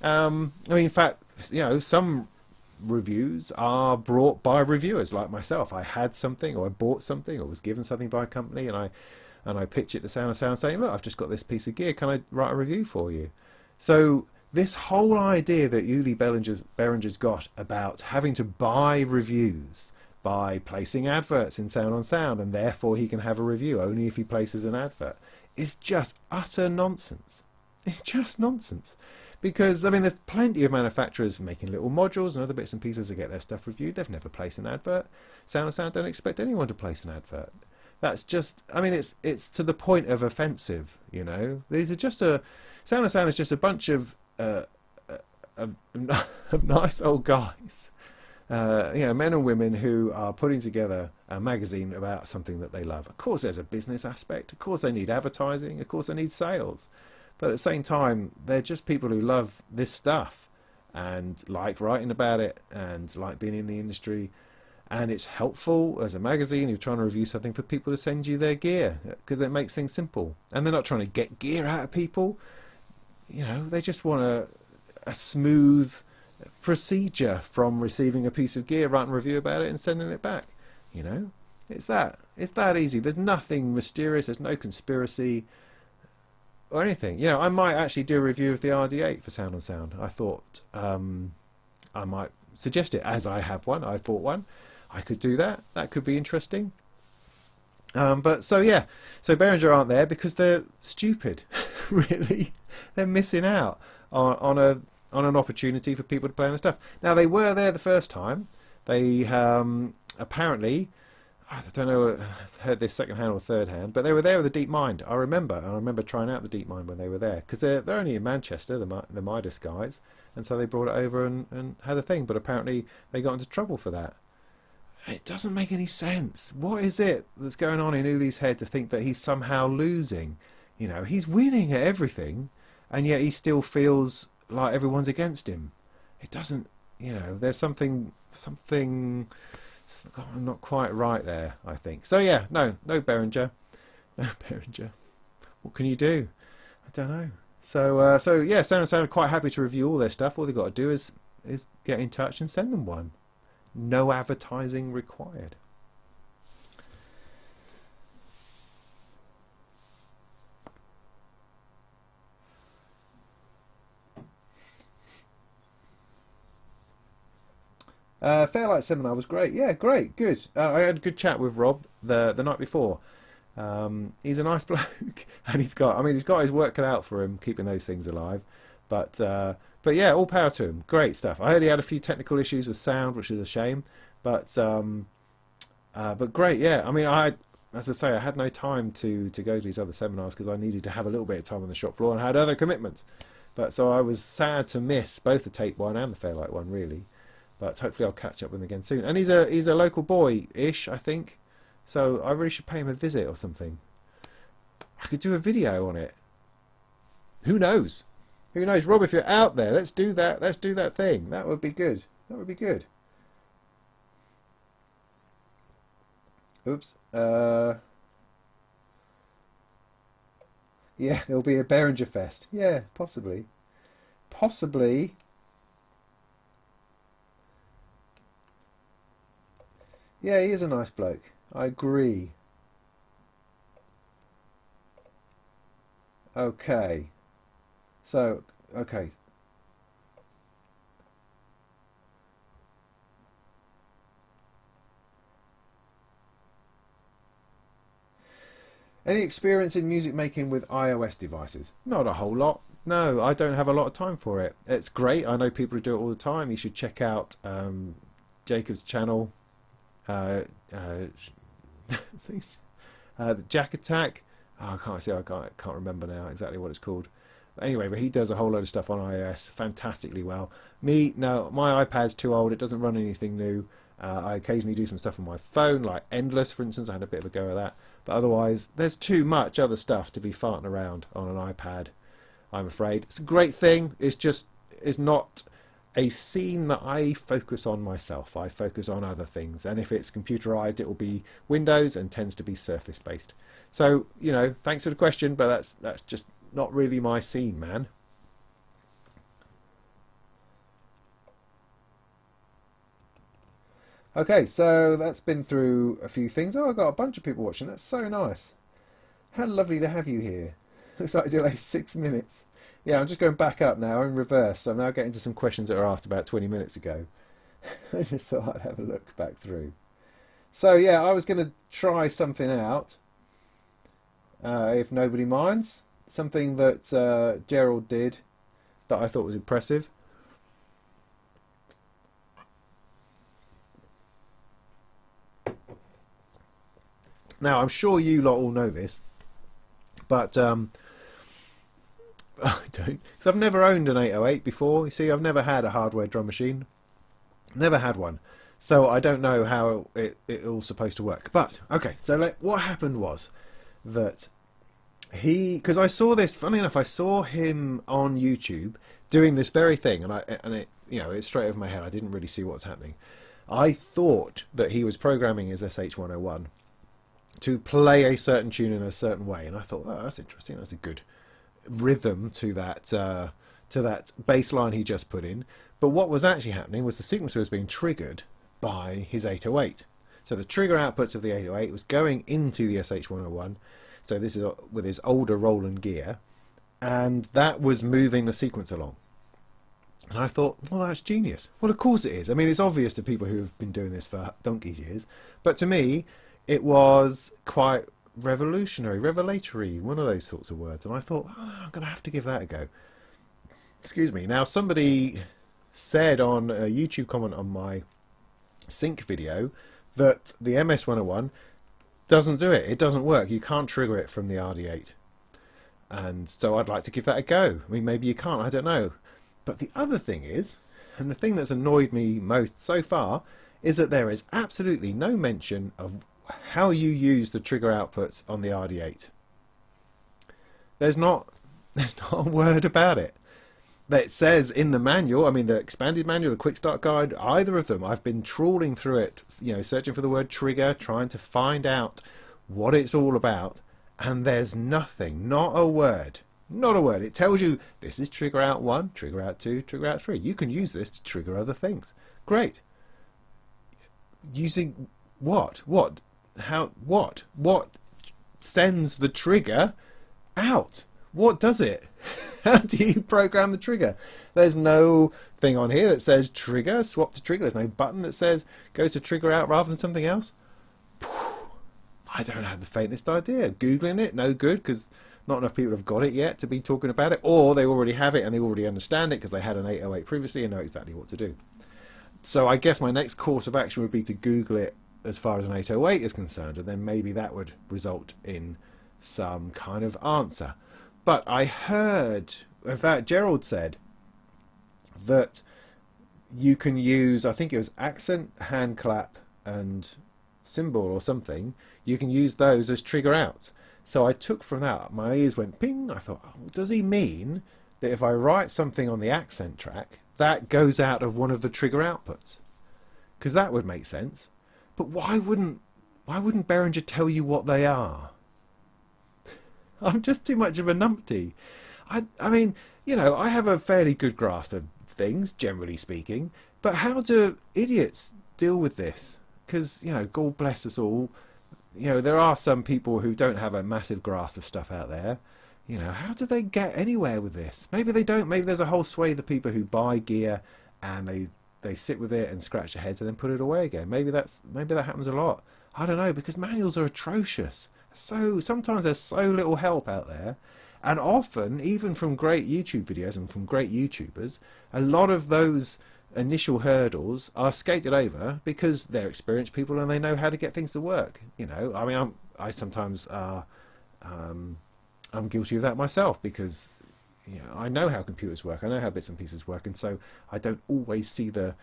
Speaker 1: I mean, in fact, you know, some reviews are brought by reviewers like myself. I had something, or I bought something, or was given something by a company, and I pitch it to Sound of Sound saying, look, I've just got this piece of gear, can I write a review for you? So this whole idea that Uli Behringer's got about having to buy reviews by placing adverts in Sound on Sound, and therefore he can have a review only if he places an advert, is just utter nonsense. It's just nonsense. Because, I mean, there's plenty of manufacturers making little modules and other bits and pieces to get their stuff reviewed. They've never placed an advert. Sound don't expect anyone to place an advert. That's just, I mean, it's to the point of offensive, you know. These are just Sound is just a bunch of nice old guys, you know, men and women who are putting together a magazine about something that they love. Of course, there's a business aspect. Of course, they need advertising. Of course, they need sales. But at the same time, they're just people who love this stuff and like writing about it and like being in the industry. And it's helpful as a magazine, you're trying to review something, for people to send you their gear, because it makes things simple. And they're not trying to get gear out of people. You know, they just want a smooth procedure from receiving a piece of gear, writing a review about it and sending it back. You know, it's that easy. There's nothing mysterious. There's no conspiracy or anything. You know, I might actually do a review of the RD8 for Sound on Sound. I thought I might suggest it, as I have one. I've bought one. I could do that. That could be interesting. But so yeah, so Behringer aren't there because they're stupid. Really, they're missing out on an opportunity for people to play on the stuff. Now, they were there the first time. They apparently, I don't know, I've heard this second hand or third hand, but they were there with the Deep Mind. I remember trying out the Deep Mind when they were there, because they're only in Manchester, the Midas guys, and so they brought it over and had a thing. But apparently they got into trouble for that. It doesn't make any sense. What is it that's going on in Uli's head to think that he's somehow losing? You know, he's winning at everything, and yet he still feels like everyone's against him. It doesn't, you know, there's something not quite right there, I think. So yeah, no Behringer. No Behringer. What can you do? I don't know. So yeah, Sound are quite happy to review all their stuff. All they've got to do is get in touch and send them one. No advertising required. Fairlight seminar was great. Yeah, great, good. I had a good chat with Rob the night before. He's a nice bloke, and he's got his work cut out for him keeping those things alive. But yeah, all power to him. Great stuff. I heard he had a few technical issues with sound, which is a shame. But great, yeah. I mean, as I say, I had no time to go to these other seminars because I needed to have a little bit of time on the shop floor and I had other commitments. But so I was sad to miss both the Tape one and the Fairlight one, really. But hopefully I'll catch up with him again soon. And he's a local boy-ish, I think. So I really should pay him a visit or something. I could do a video on it. Who knows? Who knows? Rob, if you're out there, let's do that. Let's do that thing. That would be good. That would be good. Oops. Yeah, there'll be a Behringer Fest. Yeah, possibly. Possibly. Yeah, he is a nice bloke. I agree. Okay. So, okay. Any experience in music making with iOS devices? Not a whole lot. No, I don't have a lot of time for it. It's great. I know people who do it all the time. You should check out Jacob's channel. The Jack Attack. Oh, I can't remember now exactly what it's called. But anyway, but he does a whole load of stuff on iOS fantastically well. Me, no, my iPad's too old. It doesn't run anything new. I occasionally do some stuff on my phone, like Endless, for instance. I had a bit of a go at that. But otherwise, there's too much other stuff to be farting around on an iPad, I'm afraid. It's a great thing. It's not a scene that I focus on myself. I focus on other things. And if it's computerized, it will be Windows and tends to be Surface based. So, you know, thanks for the question, but that's just not really my scene, man. Okay, so that's been through a few things. Oh, I've got a bunch of people watching. That's so nice. How lovely to have you here. Looks like a delay 6 minutes. Yeah, I'm just going back up now in reverse. So I'm now getting to some questions that were asked about 20 minutes ago. I just thought I'd have a look back through. So yeah, I was going to try something out. If nobody minds. Something that Gerald did that I thought was impressive. Now, I'm sure you lot all know this, but I don't, because I've never owned an 808 before. You see, I've never had a hardware drum machine. Never had one. So I don't know how it all's supposed to work. But, okay, so what happened was that because I saw this, funny enough, I saw him on YouTube doing this very thing, and it, you know, it's straight over my head. I didn't really see what was happening. I thought that he was programming his SH-101 to play a certain tune in a certain way, and I thought, oh, that's interesting. That's a good rhythm to that bass line he just put in. But what was actually happening was the sequencer was being triggered by his 808. So the trigger outputs of the 808 was going into the SH-101. So this is with his older Roland gear, and that was moving the sequence along. And I thought, well, that's genius. Well, of course it is. I mean, it's obvious to people who have been doing this for donkey's years, but to me, it was quite revelatory, one of those sorts of words. And I thought, oh, I'm going to have to give that a go. Excuse me. Now, somebody said on a YouTube comment on my sync video that the MS-101 doesn't do it. It doesn't work. You can't trigger it from the RD8. And so I'd like to give that a go. I mean, maybe you can't, I don't know. But the other thing is, and the thing that's annoyed me most so far, is that there is absolutely no mention of how you use the trigger outputs on the RD8. There's not a word about it. That says in the manual, I mean the expanded manual, the quick start guide, either of them, I've been trawling through it, you know, searching for the word trigger, trying to find out what it's all about, and there's nothing, not a word. Not a word. It tells you this is trigger out 1, trigger out 2, trigger out 3. You can use this to trigger other things. Great. Using what? What? How? What? What sends the trigger out? What does it? How do you program the trigger? There's no thing on here that says trigger, swap to trigger. There's no button that says goes to trigger out rather than something else. I don't have the faintest idea. Googling it, no good, because not enough people have got it yet to be talking about it, or they already have it and they already understand it because they had an 808 previously and know exactly what to do. So I guess my next course of action would be to Google it as far as an 808 is concerned, and then maybe that would result in some kind of answer. But I heard, in fact, Gerald said that you can use, I think it was accent, hand clap, and cymbal or something. You can use those as trigger outs. So I took from that, my ears went ping. I thought, oh, does he mean that if I write something on the accent track, that goes out of one of the trigger outputs? Because that would make sense. But why wouldn't Behringer tell you what they are? I'm just too much of a numpty. I mean, you know, I have a fairly good grasp of things, generally speaking, but how do idiots deal with this? Because, you know, God bless us all, you know, there are some people who don't have a massive grasp of stuff out there. You know, how do they get anywhere with this? Maybe they don't. Maybe there's a whole swathe of people who buy gear and they sit with it and scratch their heads and then put it away again. Maybe that happens a lot. I don't know, because manuals are atrocious. So sometimes there's so little help out there, and often even from great YouTube videos and from great YouTubers, a lot of those initial hurdles are skated over because they're experienced people and they know how to get things to work. You know, I mean, I sometimes I'm guilty of that myself, because you know, I know how computers work, I know how bits and pieces work, and so I don't always see the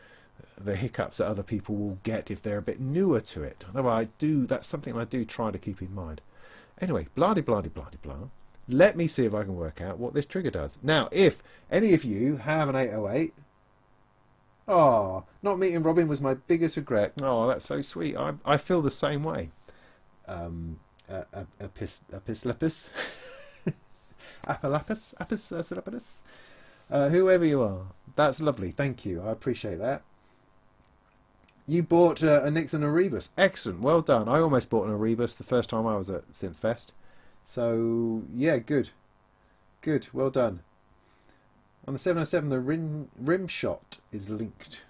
Speaker 1: hiccups that other people will get if they're a bit newer to it. Although that's something I do try to keep in mind. Anyway, blah-de-blah-de-blah-de-blah. Let me see if I can work out what this trigger does. Now, if any of you have an 808, oh, not meeting Robin was my biggest regret. Oh, that's so sweet. I feel the same way. Apislapis, Apis, whoever you are, that's lovely. Thank you. I appreciate that. You bought a Nixon Erebus. Excellent. Well done. I almost bought an Erebus the first time I was at Synthfest. So, yeah, good. Good. Well done. On the 707, the rim shot is linked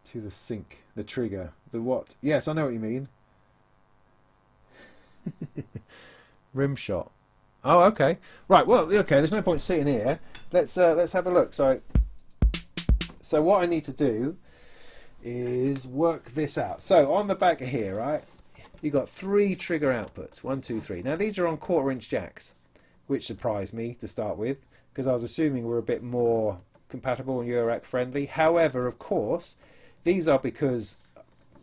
Speaker 1: to the sync, the trigger, the what? Yes, I know what you mean. Rim shot. Oh, okay. Right. Well, okay. There's no point sitting here. Let's have a look. So what I need to do is work this out. So on the back here, right, you got 3 trigger outputs. 1, 2, 3. Now these are on 1/4" jacks, which surprised me to start with, because I was assuming we're a bit more compatible and Eurorack friendly. However, of course, these are because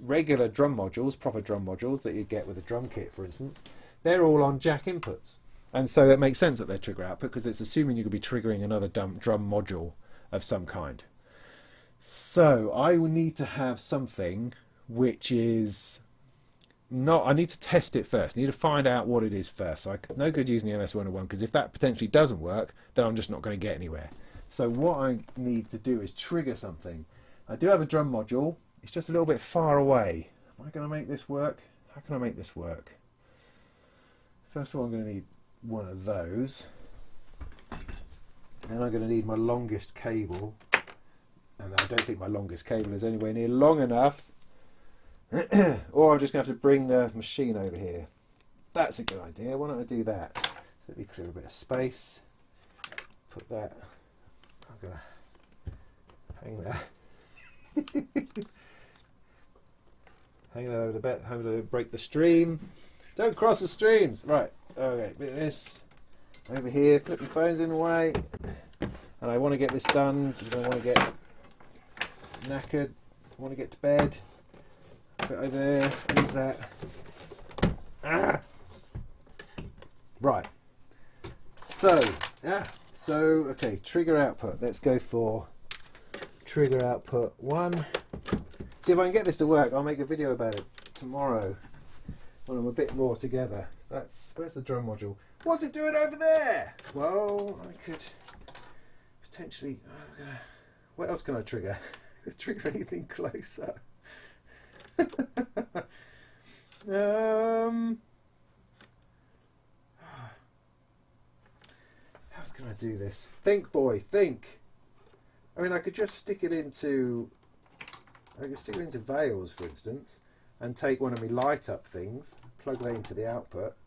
Speaker 1: regular drum modules, proper drum modules that you get with a drum kit, for instance, they're all on jack inputs. And so it makes sense that they're trigger output, because it's assuming you could be triggering another drum module of some kind. So I will need to have something which is not, I need to test it first. I need to find out what it is first. So no good using the MS-101, because if that potentially doesn't work, then I'm just not going to get anywhere. So what I need to do is trigger something. I do have a drum module. It's just a little bit far away. Am I going to make this work? How can I make this work? First of all, I'm going to need one of those. Then I'm going to need my longest cable. And I don't think my longest cable is anywhere near long enough. Or I'm just going to have to bring the machine over here. That's a good idea. Why don't I do that? Let me clear a bit of space. Put that. I'm going to hang that. hang that over the bed, hang to break the stream. Don't cross the streams. Right, okay, bit of this over here, flipping phones in the way. And I want to get this done because I want to get knackered, I want to get to bed. A bit over there, squeeze that. Ah! Right. So, okay, trigger output. Let's go for trigger output 1. See if I can get this to work. I'll make a video about it tomorrow when I'm a bit more together. Where's the drum module? What's it doing over there? Well, I could potentially. What else can I trigger? Trigger anything closer? How else can I do this? Think, boy, think. I mean, I could just stick it into. I could stick it into Veils, for instance, and take one of my light up things, plug that into the output,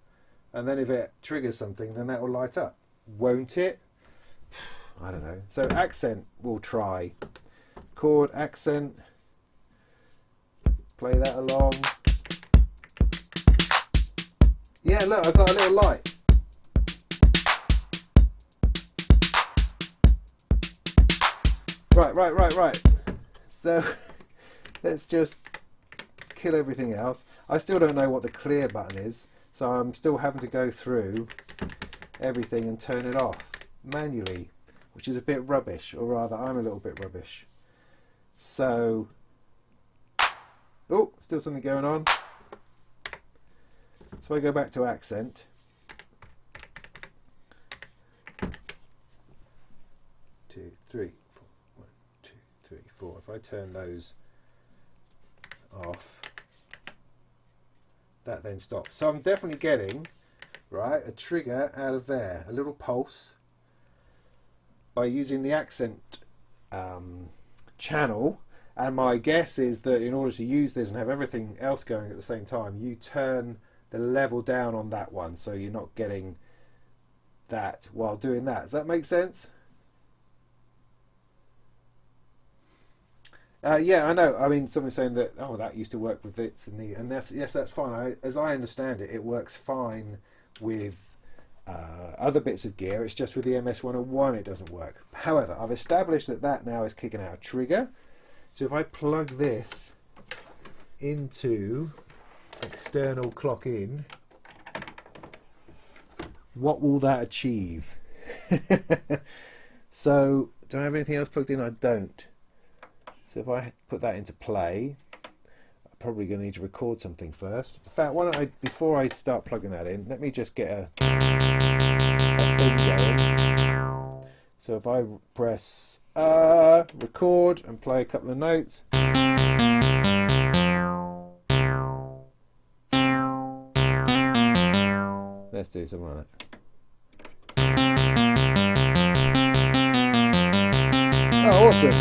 Speaker 1: and then if it triggers something, then that will light up, won't it? I don't know. So accent, we'll try. Chord, accent. Play that along. Yeah, look, I've got a little light. Right. So let's just kill everything else. I still don't know what the clear button is, so I'm still having to go through everything and turn it off manually, which is a bit rubbish, or rather I'm a little bit rubbish. So, oh, still something going on. So I go back to accent. 2, 3, 4. 1, 2, 3, 4. If I turn those off, that then stops. So I'm definitely getting, right, a trigger out of there, a little pulse, by using the accent channel. And my guess is that in order to use this and have everything else going at the same time, you turn the level down on that one, so you're not getting that while doing that. Does that make sense? Yeah, I know. I mean, someone's saying that, oh, that used to work with this and the, and yes, that's fine. As I understand it, it works fine with other bits of gear. It's just with the MS-101 it doesn't work. However, I've established that that now is kicking out a trigger. So if I plug this into external clock in, what will that achieve? So, do I have anything else plugged in? I don't. So if I put that into play, I'm probably going to need to record something first. In fact, why don't I, before I start plugging that in, let me just get a thing going. So if I press record and play a couple of notes. Let's do something like that. Oh, awesome.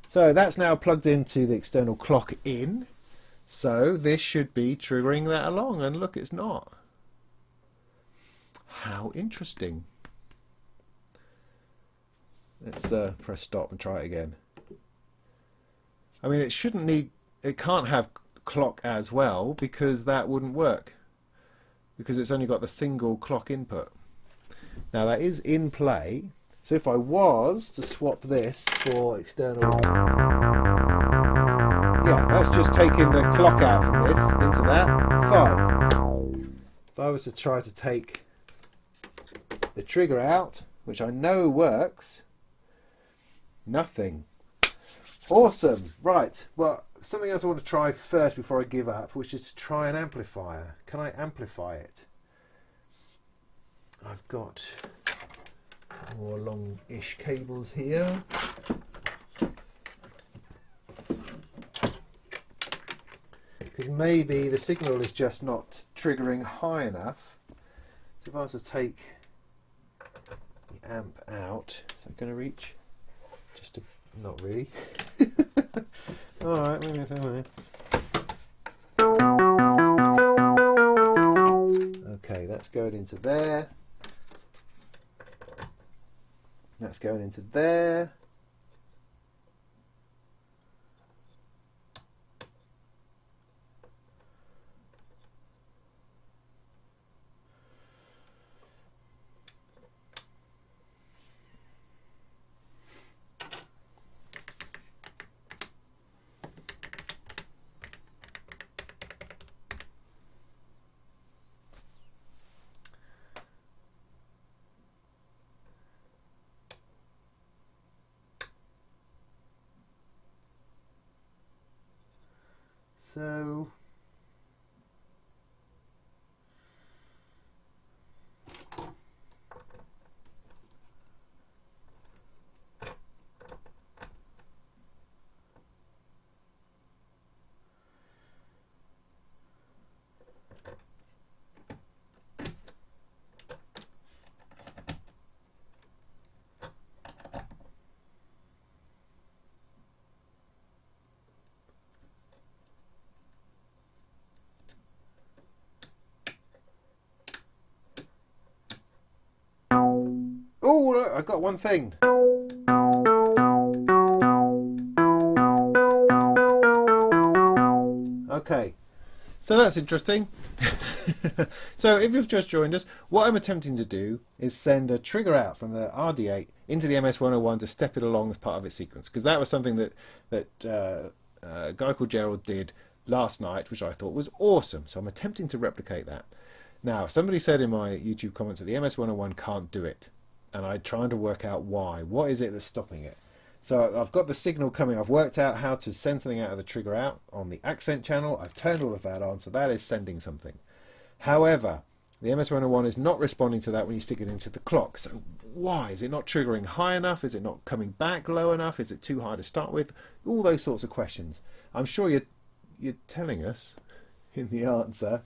Speaker 1: So that's now plugged into the external clock in. So this should be triggering that along, and look, it's not. How interesting. Let's press stop and try it again. I mean, it shouldn't need, it can't have clock as well, because that wouldn't work, because it's only got the single clock input. Now that is in play. So if I was to swap this for external, yeah, that's just taking the clock out from this into that, fine. If I was to try to take the trigger out, which I know works, nothing. Awesome. Right, well, something else I want to try first before I give up, which is to try an amplifier. Can I amplify it? I've got more long-ish cables here. Because maybe the signal is just not triggering high enough. So if I was to take the amp out, is that going to reach? Just to, not really. Alright, maybe it's okay. Okay, that's going into there. That's going into there. So oh, look, I got one thing. Okay, so that's interesting. So if you've just joined us, what I'm attempting to do is send a trigger out from the RD8 into the MS-101 to step it along as part of its sequence, because that was something that A Guy Called Gerald did last night, which I thought was awesome. So I'm attempting to replicate that. Now, somebody said in my YouTube comments that the MS-101 can't do it, and I'm trying to work out why. What is it that's stopping it? So I've got the signal coming. I've worked out how to send something out of the trigger out on the accent channel. I've turned all of that on, so that is sending something. However, the MS-101 is not responding to that when you stick it into the clock. So why? Is it not triggering high enough? Is it not coming back low enough? Is it too high to start with? All those sorts of questions. I'm sure you're telling us in the answer.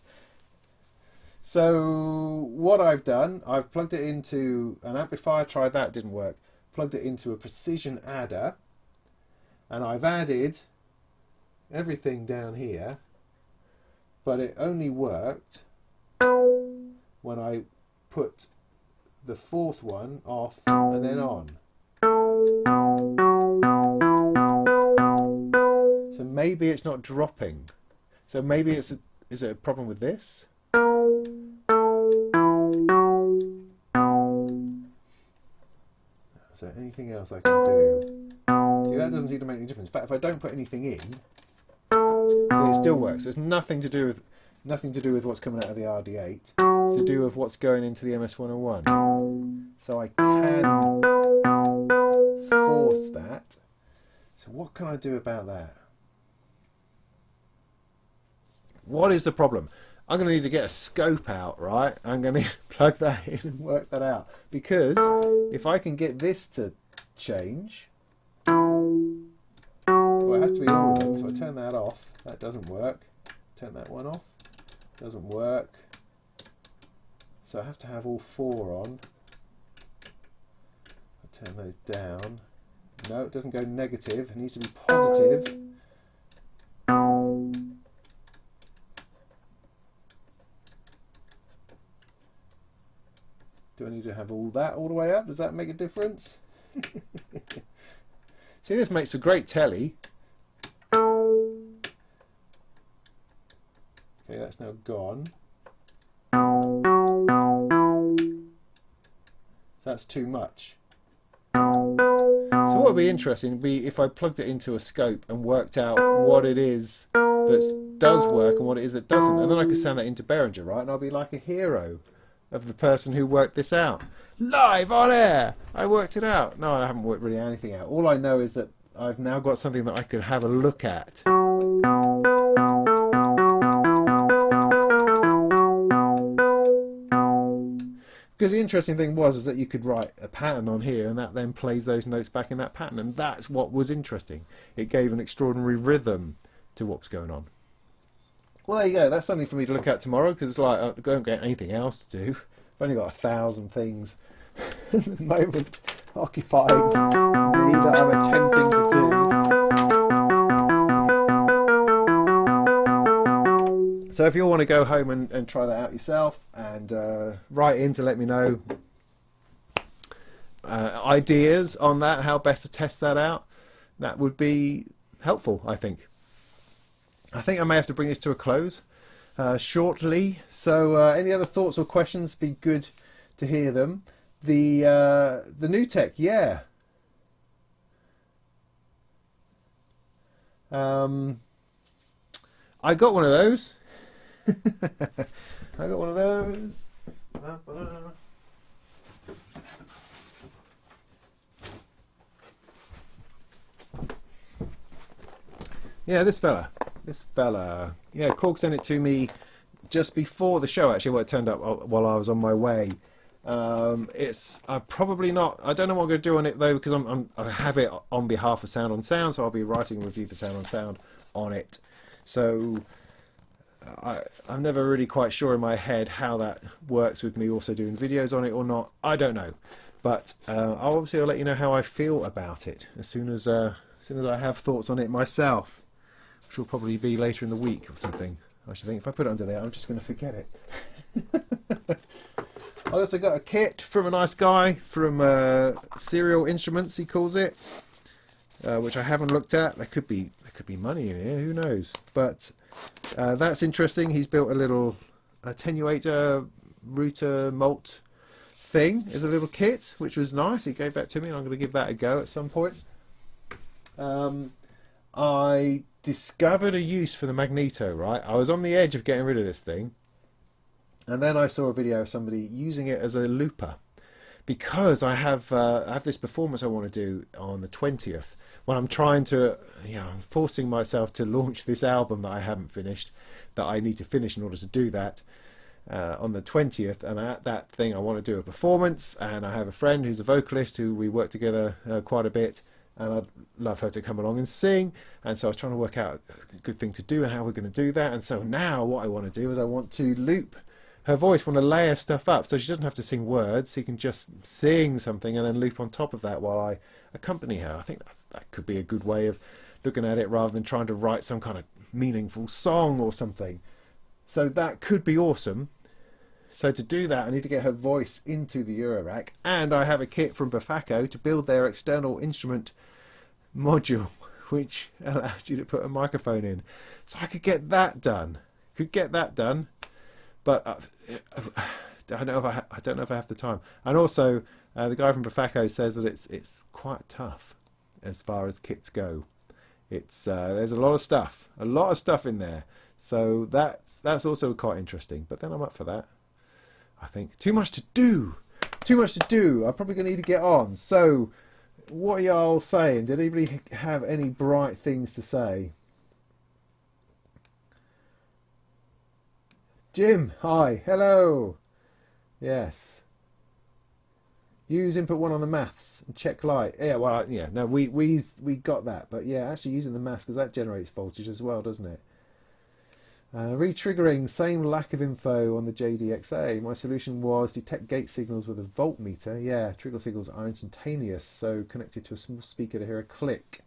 Speaker 1: So what I've done, I've plugged it into an amplifier, tried that, didn't work. Plugged it into a precision adder, and I've added everything down here, but it only worked when I put the fourth one off and then on. So maybe it's not dropping. So maybe is it a problem with this? Is there anything else I can do? See, that doesn't seem to make any difference. In fact, if I don't put anything in, so it still works. So it's nothing to do with what's coming out of the RD8. It's to do with what's going into the MS-101. So I can force that. So what can I do about that? What is the problem? I'm going to need to get a scope out, right? I'm going to plug that in and work that out. Because if I can get this to change, well, it has to be all of them. So I turn that off. That doesn't work. Turn that one off. Doesn't work. So I have to have all four on. I turn those down. No, it doesn't go negative. It needs to be positive. Do I need to have all that all the way up? Does that make a difference? See, this makes for great telly. Okay, that's now gone. That's too much. So what would be interesting would be if I plugged it into a scope and worked out what it is that does work and what it is that doesn't. And then I could send that into Behringer, right? And I'll be like a hero of the person who worked this out. Live on air! I worked it out. No, I haven't worked really anything out. All I know is that I've now got something that I could have a look at. Because the interesting thing is that you could write a pattern on here and that then plays those notes back in that pattern, and that's what was interesting. It gave an extraordinary rhythm to what was going on. Well, there you go. That's something for me to look at tomorrow, because it's like I don't get anything else to do. I've only got 1,000 things at the moment occupying me that I'm attempting to do. So if you all want to go home and try that out yourself, and write in to let me know ideas on that, how best to test that out, that would be helpful, I think. I think I may have to bring this to a close shortly. So any other thoughts or questions? Be good to hear them. The new tech, yeah. I got one of those. I got one of those. Yeah, this fella. Yeah, Cork sent it to me just before the show, actually. Well, it turned up while I was on my way. It's probably not. I don't know what I'm going to do on it though, because I have it on behalf of Sound on Sound, so I'll be writing a review for Sound on Sound on it. So I'm never really quite sure in my head how that works with me also doing videos on it or not. I don't know, but I'll let you know how I feel about it as soon as I have thoughts on it myself, which will probably be later in the week or something. I should think if I put it under there, I'm just going to forget it. I also got a kit from a nice guy from Serial Instruments, he calls it, which I haven't looked at. There could be money in here, who knows? But that's interesting. He's built a little attenuator router mult thing as a little kit, which was nice. He gave that to me, and I'm going to give that a go at some point. I discovered a use for the magneto. Right, I was on the edge of getting rid of this thing. And then I saw a video of somebody using it as a looper, because I have this performance I want to do on the 20th when I'm trying to, I'm forcing myself to launch this album that I haven't finished, that I need to finish in order to do that on the 20th. And at that thing, I want to do a performance, and I have a friend who's a vocalist who we work together quite a bit, and I'd love her to come along and sing. And so I was trying to work out a good thing to do and how we're going to do that. And so now what I want to do is I want to loop her voice, want to layer stuff up so she doesn't have to sing words. She can just sing something and then loop on top of that while I accompany her. I think that could be a good way of looking at it, rather than trying to write some kind of meaningful song or something. So that could be awesome. So to do that, I need to get her voice into the Eurorack, and I have a kit from Bafako to build their external instrument module, which allows you to put a microphone in. So I could get that done. But I don't know if I have the time. And also, the guy from Bafako says that it's quite tough as far as kits go. It's there's a lot of stuff in there. So that's also quite interesting. But then I'm up for that. I think too much to do. I'm probably going to need to get on. So, what are y'all saying? Did anybody have any bright things to say? Jim, hi, hello. Yes. Use input 1 on the maths and check light. Yeah, well, yeah, no, we got that, but yeah, actually using the maths, because that generates voltage as well, doesn't it? Re-triggering, same lack of info on the JDXA. My solution was detect gate signals with a voltmeter. Yeah, trigger signals are instantaneous, so connected to a small speaker to hear a click.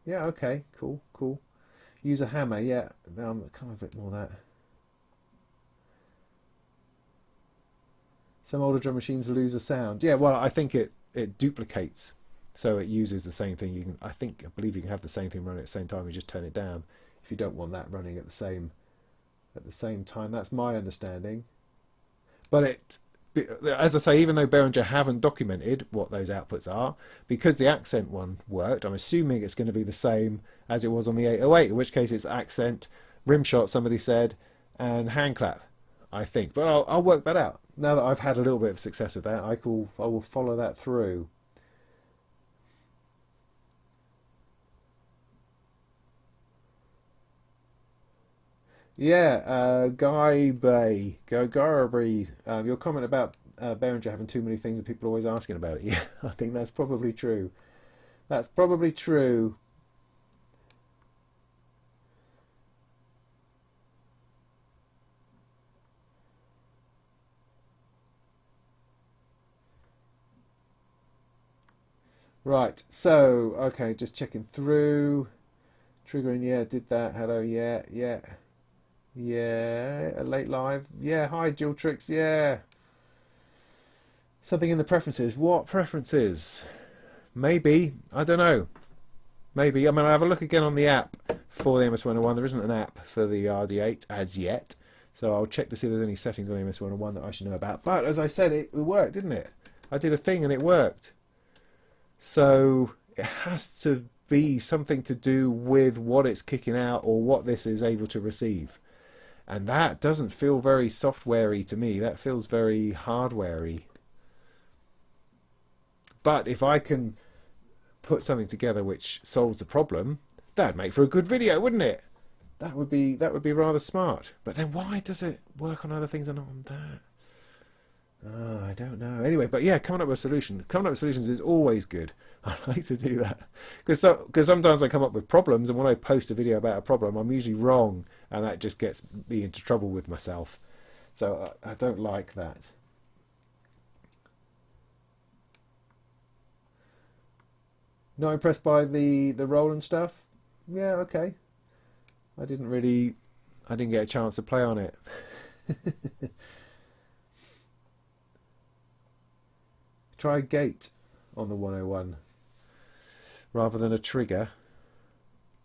Speaker 1: Yeah, okay, cool. Use a hammer. Yeah, kind of a bit more of that. Some older drum machines lose a sound. Yeah, well, I think it duplicates, so it uses the same thing. I believe you can have the same thing running at the same time. You just turn it down if you don't want that running at the same time. That's my understanding. But as I say, even though Behringer haven't documented what those outputs are, because the accent one worked, I'm assuming it's going to be the same as it was on the 808. In which case, it's accent, rim shot, somebody said, and hand clap, I think. But I'll work that out. Now that I've had a little bit of success with that, I will follow that through. Yeah, Guy Bay, Garabri, your comment about Behringer having too many things and people always asking about it. Yeah, I think that's probably true. Right, so, okay, just checking through. Triggering, yeah, did that. Hello, yeah. Yeah, a late live. Yeah, hi, Jill Tricks. Yeah. Something in the preferences. What preferences? Maybe. I don't know. Maybe. I mean, I have a look again on the app for the MS-101. There isn't an app for the RD8 as yet. So I'll check to see if there's any settings on the MS-101 that I should know about. But as I said, it worked, didn't it? I did a thing and it worked. So it has to be something to do with what it's kicking out or what this is able to receive. And that doesn't feel very software-y to me. That feels very hardware-y. But if I can put something together which solves the problem, that'd make for a good video, wouldn't it? That would be rather smart. But then why does it work on other things and not on that? Oh, I don't know. Anyway, but yeah, coming up with a solution. Coming up with solutions is always good. I like to do that. Because sometimes I come up with problems, and when I post a video about a problem, I'm usually wrong, and that just gets me into trouble with myself. So I don't like that. Not impressed by the roll and stuff? Yeah, okay. I didn't get a chance to play on it. Try a gate on the 101 rather than a trigger.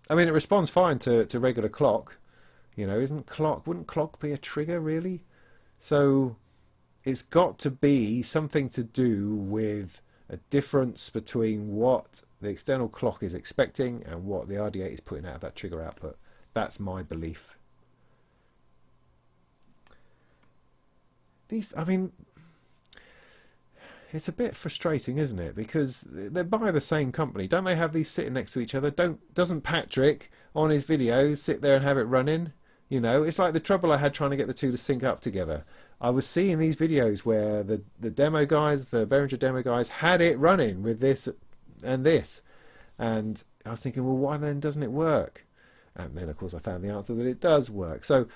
Speaker 1: I mean, it responds fine to regular clock. You know, wouldn't clock be a trigger, really? So it's got to be something to do with a difference between what the external clock is expecting and what the RD8 is putting out of that trigger output. That's my belief. I mean, it's a bit frustrating, isn't it? Because they're by the same company. Don't they have these sitting next to each other? Doesn't Patrick on his videos sit there and have it running? You know, it's like the trouble I had trying to get the two to sync up together. I was seeing these videos where the demo guys, the Behringer demo guys, had it running with this and this. And I was thinking, well, why then doesn't it work? And then, of course, I found the answer that it does work. So,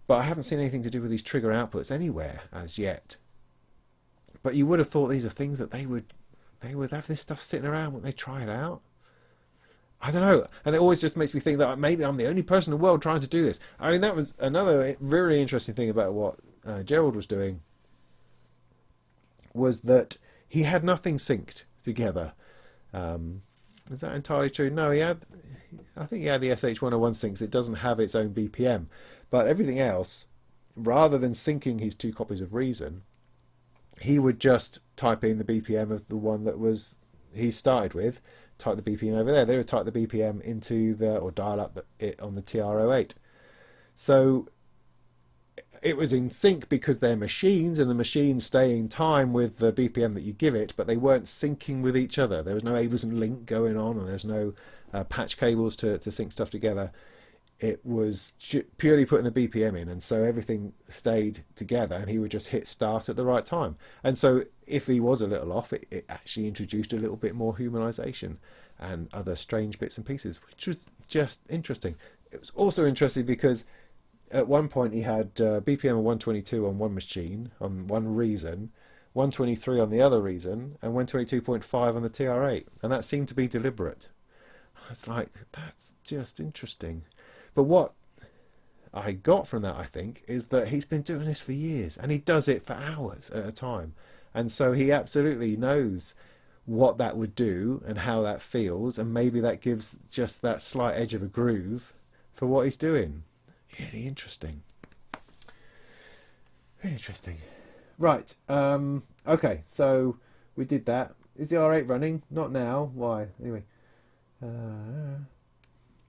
Speaker 1: but I haven't seen anything to do with these trigger outputs anywhere as yet. But you would have thought these are things that they would have this stuff sitting around when they try it out. I don't know. And it always just makes me think that maybe I'm the only person in the world trying to do this. I mean, that was another really interesting thing about what Gerald was doing, was that he had nothing synced together. Is that entirely true? No, I think he had the SH101 syncs. It doesn't have its own BPM. But everything else, rather than syncing his two copies of Reason, he would just type in the BPM of the one that he started with, type the BPM over there. They would type the BPM into or dial up it on the TR-08. So it was in sync because they're machines, and the machines stay in time with the BPM that you give it, but they weren't syncing with each other. There was no Ableton link going on, and there's no patch cables to sync stuff together. It was purely putting the BPM in, and so everything stayed together, and he would just hit start at the right time. And so if he was a little off, it actually introduced a little bit more humanization and other strange bits and pieces, which was just interesting. It was also interesting because at one point he had BPM of 122 on one machine, on one Reason, 123 on the other Reason, and 122.5 on the TR-8, and that seemed to be deliberate. I was like, that's just interesting. But what I got from that, I think, is that he's been doing this for years, and he does it for hours at a time. And so he absolutely knows what that would do and how that feels, and maybe that gives just that slight edge of a groove for what he's doing. Really interesting. Really interesting. Right. Okay, so we did that. Is the R8 running? Not now. Why? Anyway.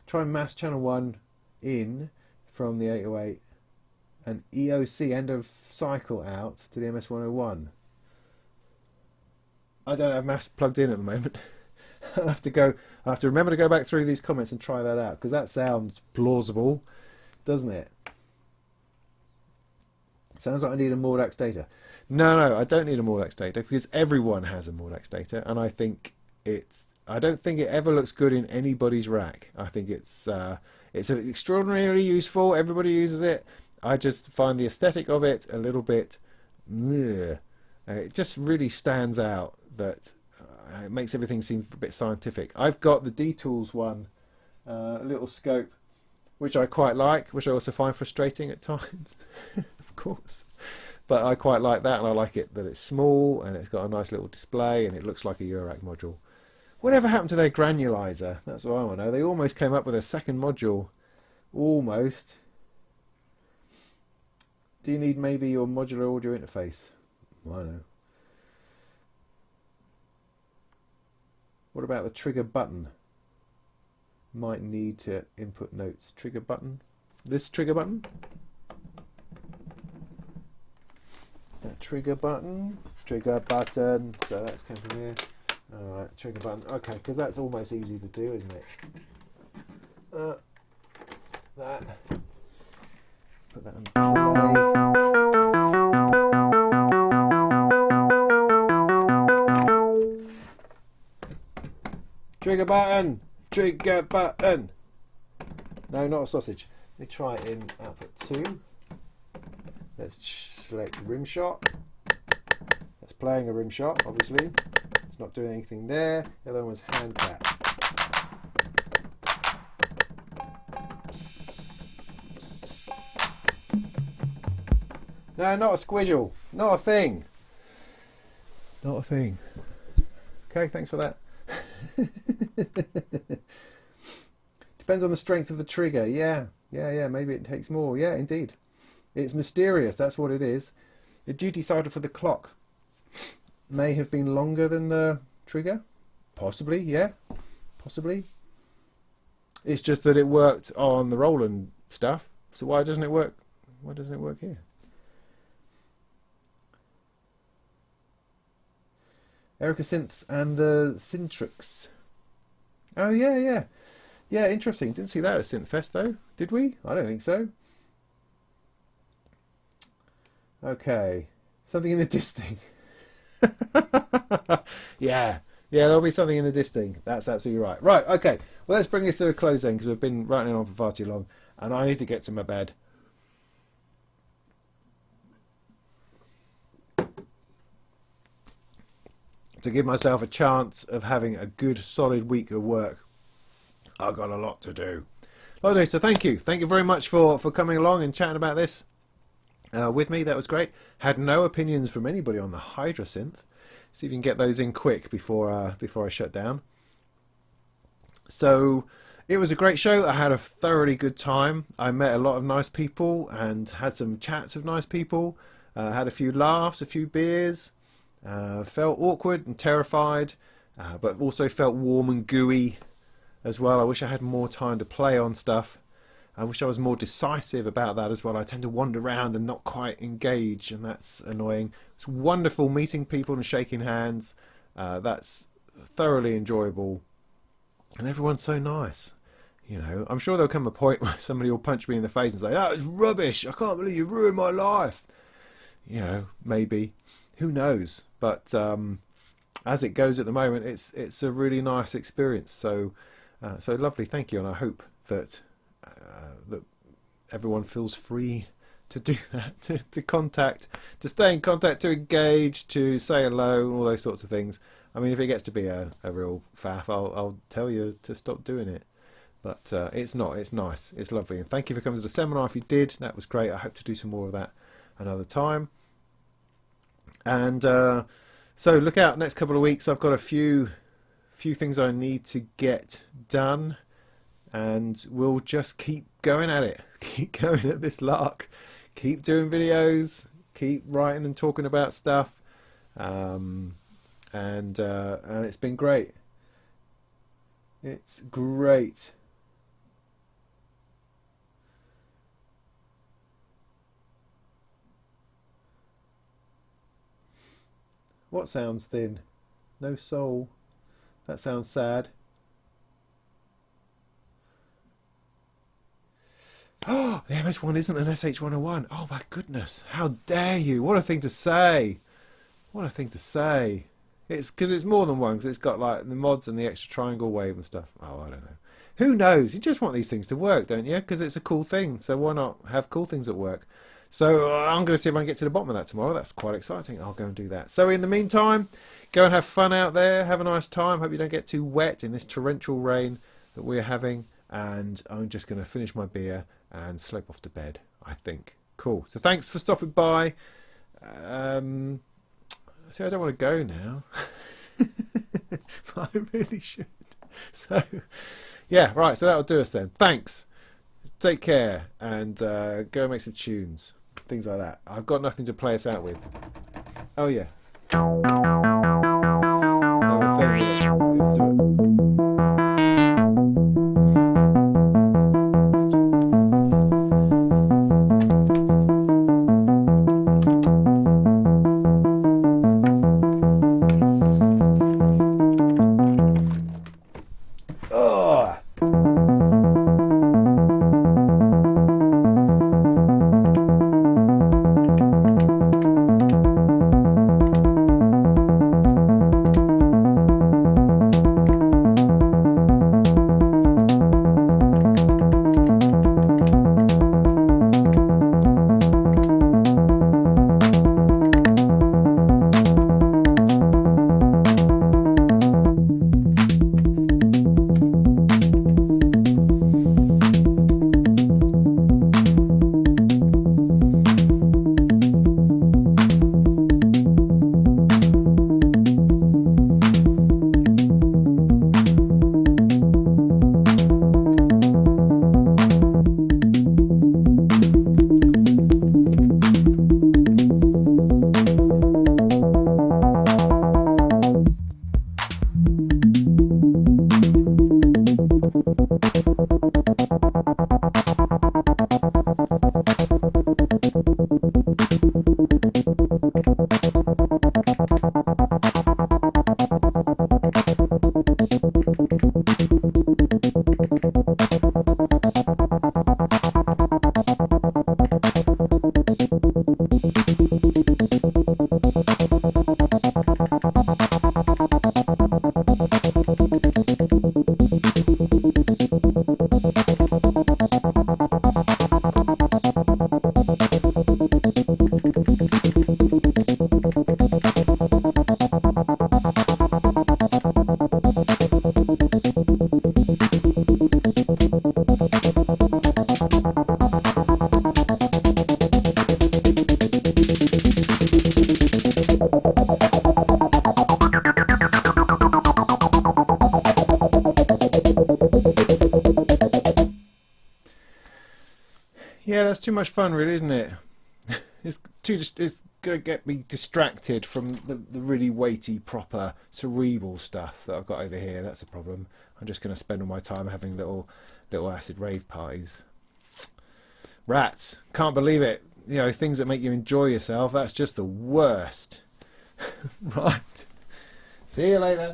Speaker 1: Try and mask channel 1 in from the 808 and EOC end of cycle out to the MS-101. I don't have mask plugged in at the moment. I'll have to remember to go back through these comments and try that out, because that sounds plausible, doesn't it? Sounds like I need a Mordax data. No, I don't need a Mordax data, because everyone has a Mordax data, and I don't think it ever looks good in anybody's rack. I think it's extraordinarily useful. Everybody uses it. I just find the aesthetic of it a little bit... It just really stands out that it makes everything seem a bit scientific. I've got the D-Tools one, a little scope which I quite like, which I also find frustrating at times, of course. But I quite like that, and I like it that it's small and it's got a nice little display and it looks like a Eurorack module. Whatever happened to their granulizer? That's what I want to know. They almost came up with a second module. Almost. Do you need maybe your modular audio interface? I don't know. What about the trigger button? Might need to input notes. Trigger button. This trigger button. That trigger button. Trigger button. So that's come from here. Alright, trigger button. Okay, because that's almost easy to do, isn't it? That. Put that on play. Trigger button! Trigger button! No, not a sausage. Let me try it in output 2. Let's select rim shot. That's playing a rim shot, obviously. It's not doing anything there. The other one was hand tap. No, not a squiggle. Not a thing. Not a thing. Okay, thanks for that. Depends on the strength of the trigger. Yeah, maybe it takes more. Yeah, indeed. It's mysterious, that's what it is. The duty cycle for the clock may have been longer than the trigger. Possibly, yeah. Possibly. It's just that it worked on the Roland stuff. So why doesn't it work? Why doesn't it work here? Erica Synths and the Syntrix. Oh yeah. Yeah, interesting. Didn't see that at Synthfest though, did we? I don't think so. Okay. Something in the disting. Yeah, there'll be something in the disting. That's absolutely right. Right, okay. Well, let's bring this to a close then, because we've been running on for far too long, and I need to get to my bed. To give myself a chance of having a good solid week of work. I've got a lot to do. Okay, so thank you very much for coming along and chatting about this with me. That was great. Had no opinions from anybody on the Hydra synth. See if you can get those in quick before I shut down. So it was a great show. I had a thoroughly good time. I met a lot of nice people and had some chats with nice people. Had a few laughs, a few beers. Felt awkward and terrified, but also felt warm and gooey as well. I wish I had more time to play on stuff. I wish I was more decisive about that as well. I tend to wander around and not quite engage, and that's annoying. It's wonderful meeting people and shaking hands. That's thoroughly enjoyable, and everyone's so nice. You know, I'm sure there'll come a point where somebody will punch me in the face and say, "Oh, it's rubbish! I can't believe you ruined my life." You know, maybe. Who knows? But as it goes at the moment, it's a really nice experience. So lovely. Thank you, and I hope that that everyone feels free to do that, to contact, to stay in contact, to engage, to say hello, all those sorts of things. I mean, if it gets to be a real faff, I'll tell you to stop doing it. But it's not. It's nice. It's lovely. And thank you for coming to the seminar. If you did, that was great. I hope to do some more of that another time. And so look out next couple of weeks. I've got a few things I need to get done, and we'll just keep going at it. Keep going at this lark. Keep doing videos. Keep writing and talking about stuff. And it's been great. It's great. What sounds thin? No soul. That sounds sad. Oh, the MS1 isn't an SH101. Oh my goodness. How dare you? What a thing to say. What a thing to say. It's because it's more than one, because it's got like the mods and the extra triangle wave and stuff. Oh, I don't know. Who knows? You just want these things to work, don't you? Because it's a cool thing. So why not have cool things at work? So I'm going to see if I can get to the bottom of that tomorrow. That's quite exciting. I'll go and do that. So in the meantime, go and have fun out there. Have a nice time. Hope you don't get too wet in this torrential rain that we're having. and I'm just going to finish my beer and slope off to bed, I think. Cool. So thanks for stopping by. See, I don't want to go now, but I really should. So, yeah, right. So that'll do us then. Thanks. Take care, and go make some tunes, things like that. I've got nothing to play us out with. Oh yeah. Let's do it. Yeah, that's too much fun, really, isn't it? It's gonna get me distracted from the really weighty, proper, cerebral stuff that I've got over here. That's a problem. I'm just gonna spend all my time having little acid rave parties. Rats, can't believe it. You know, things that make you enjoy yourself. That's just the worst. Right. See you later.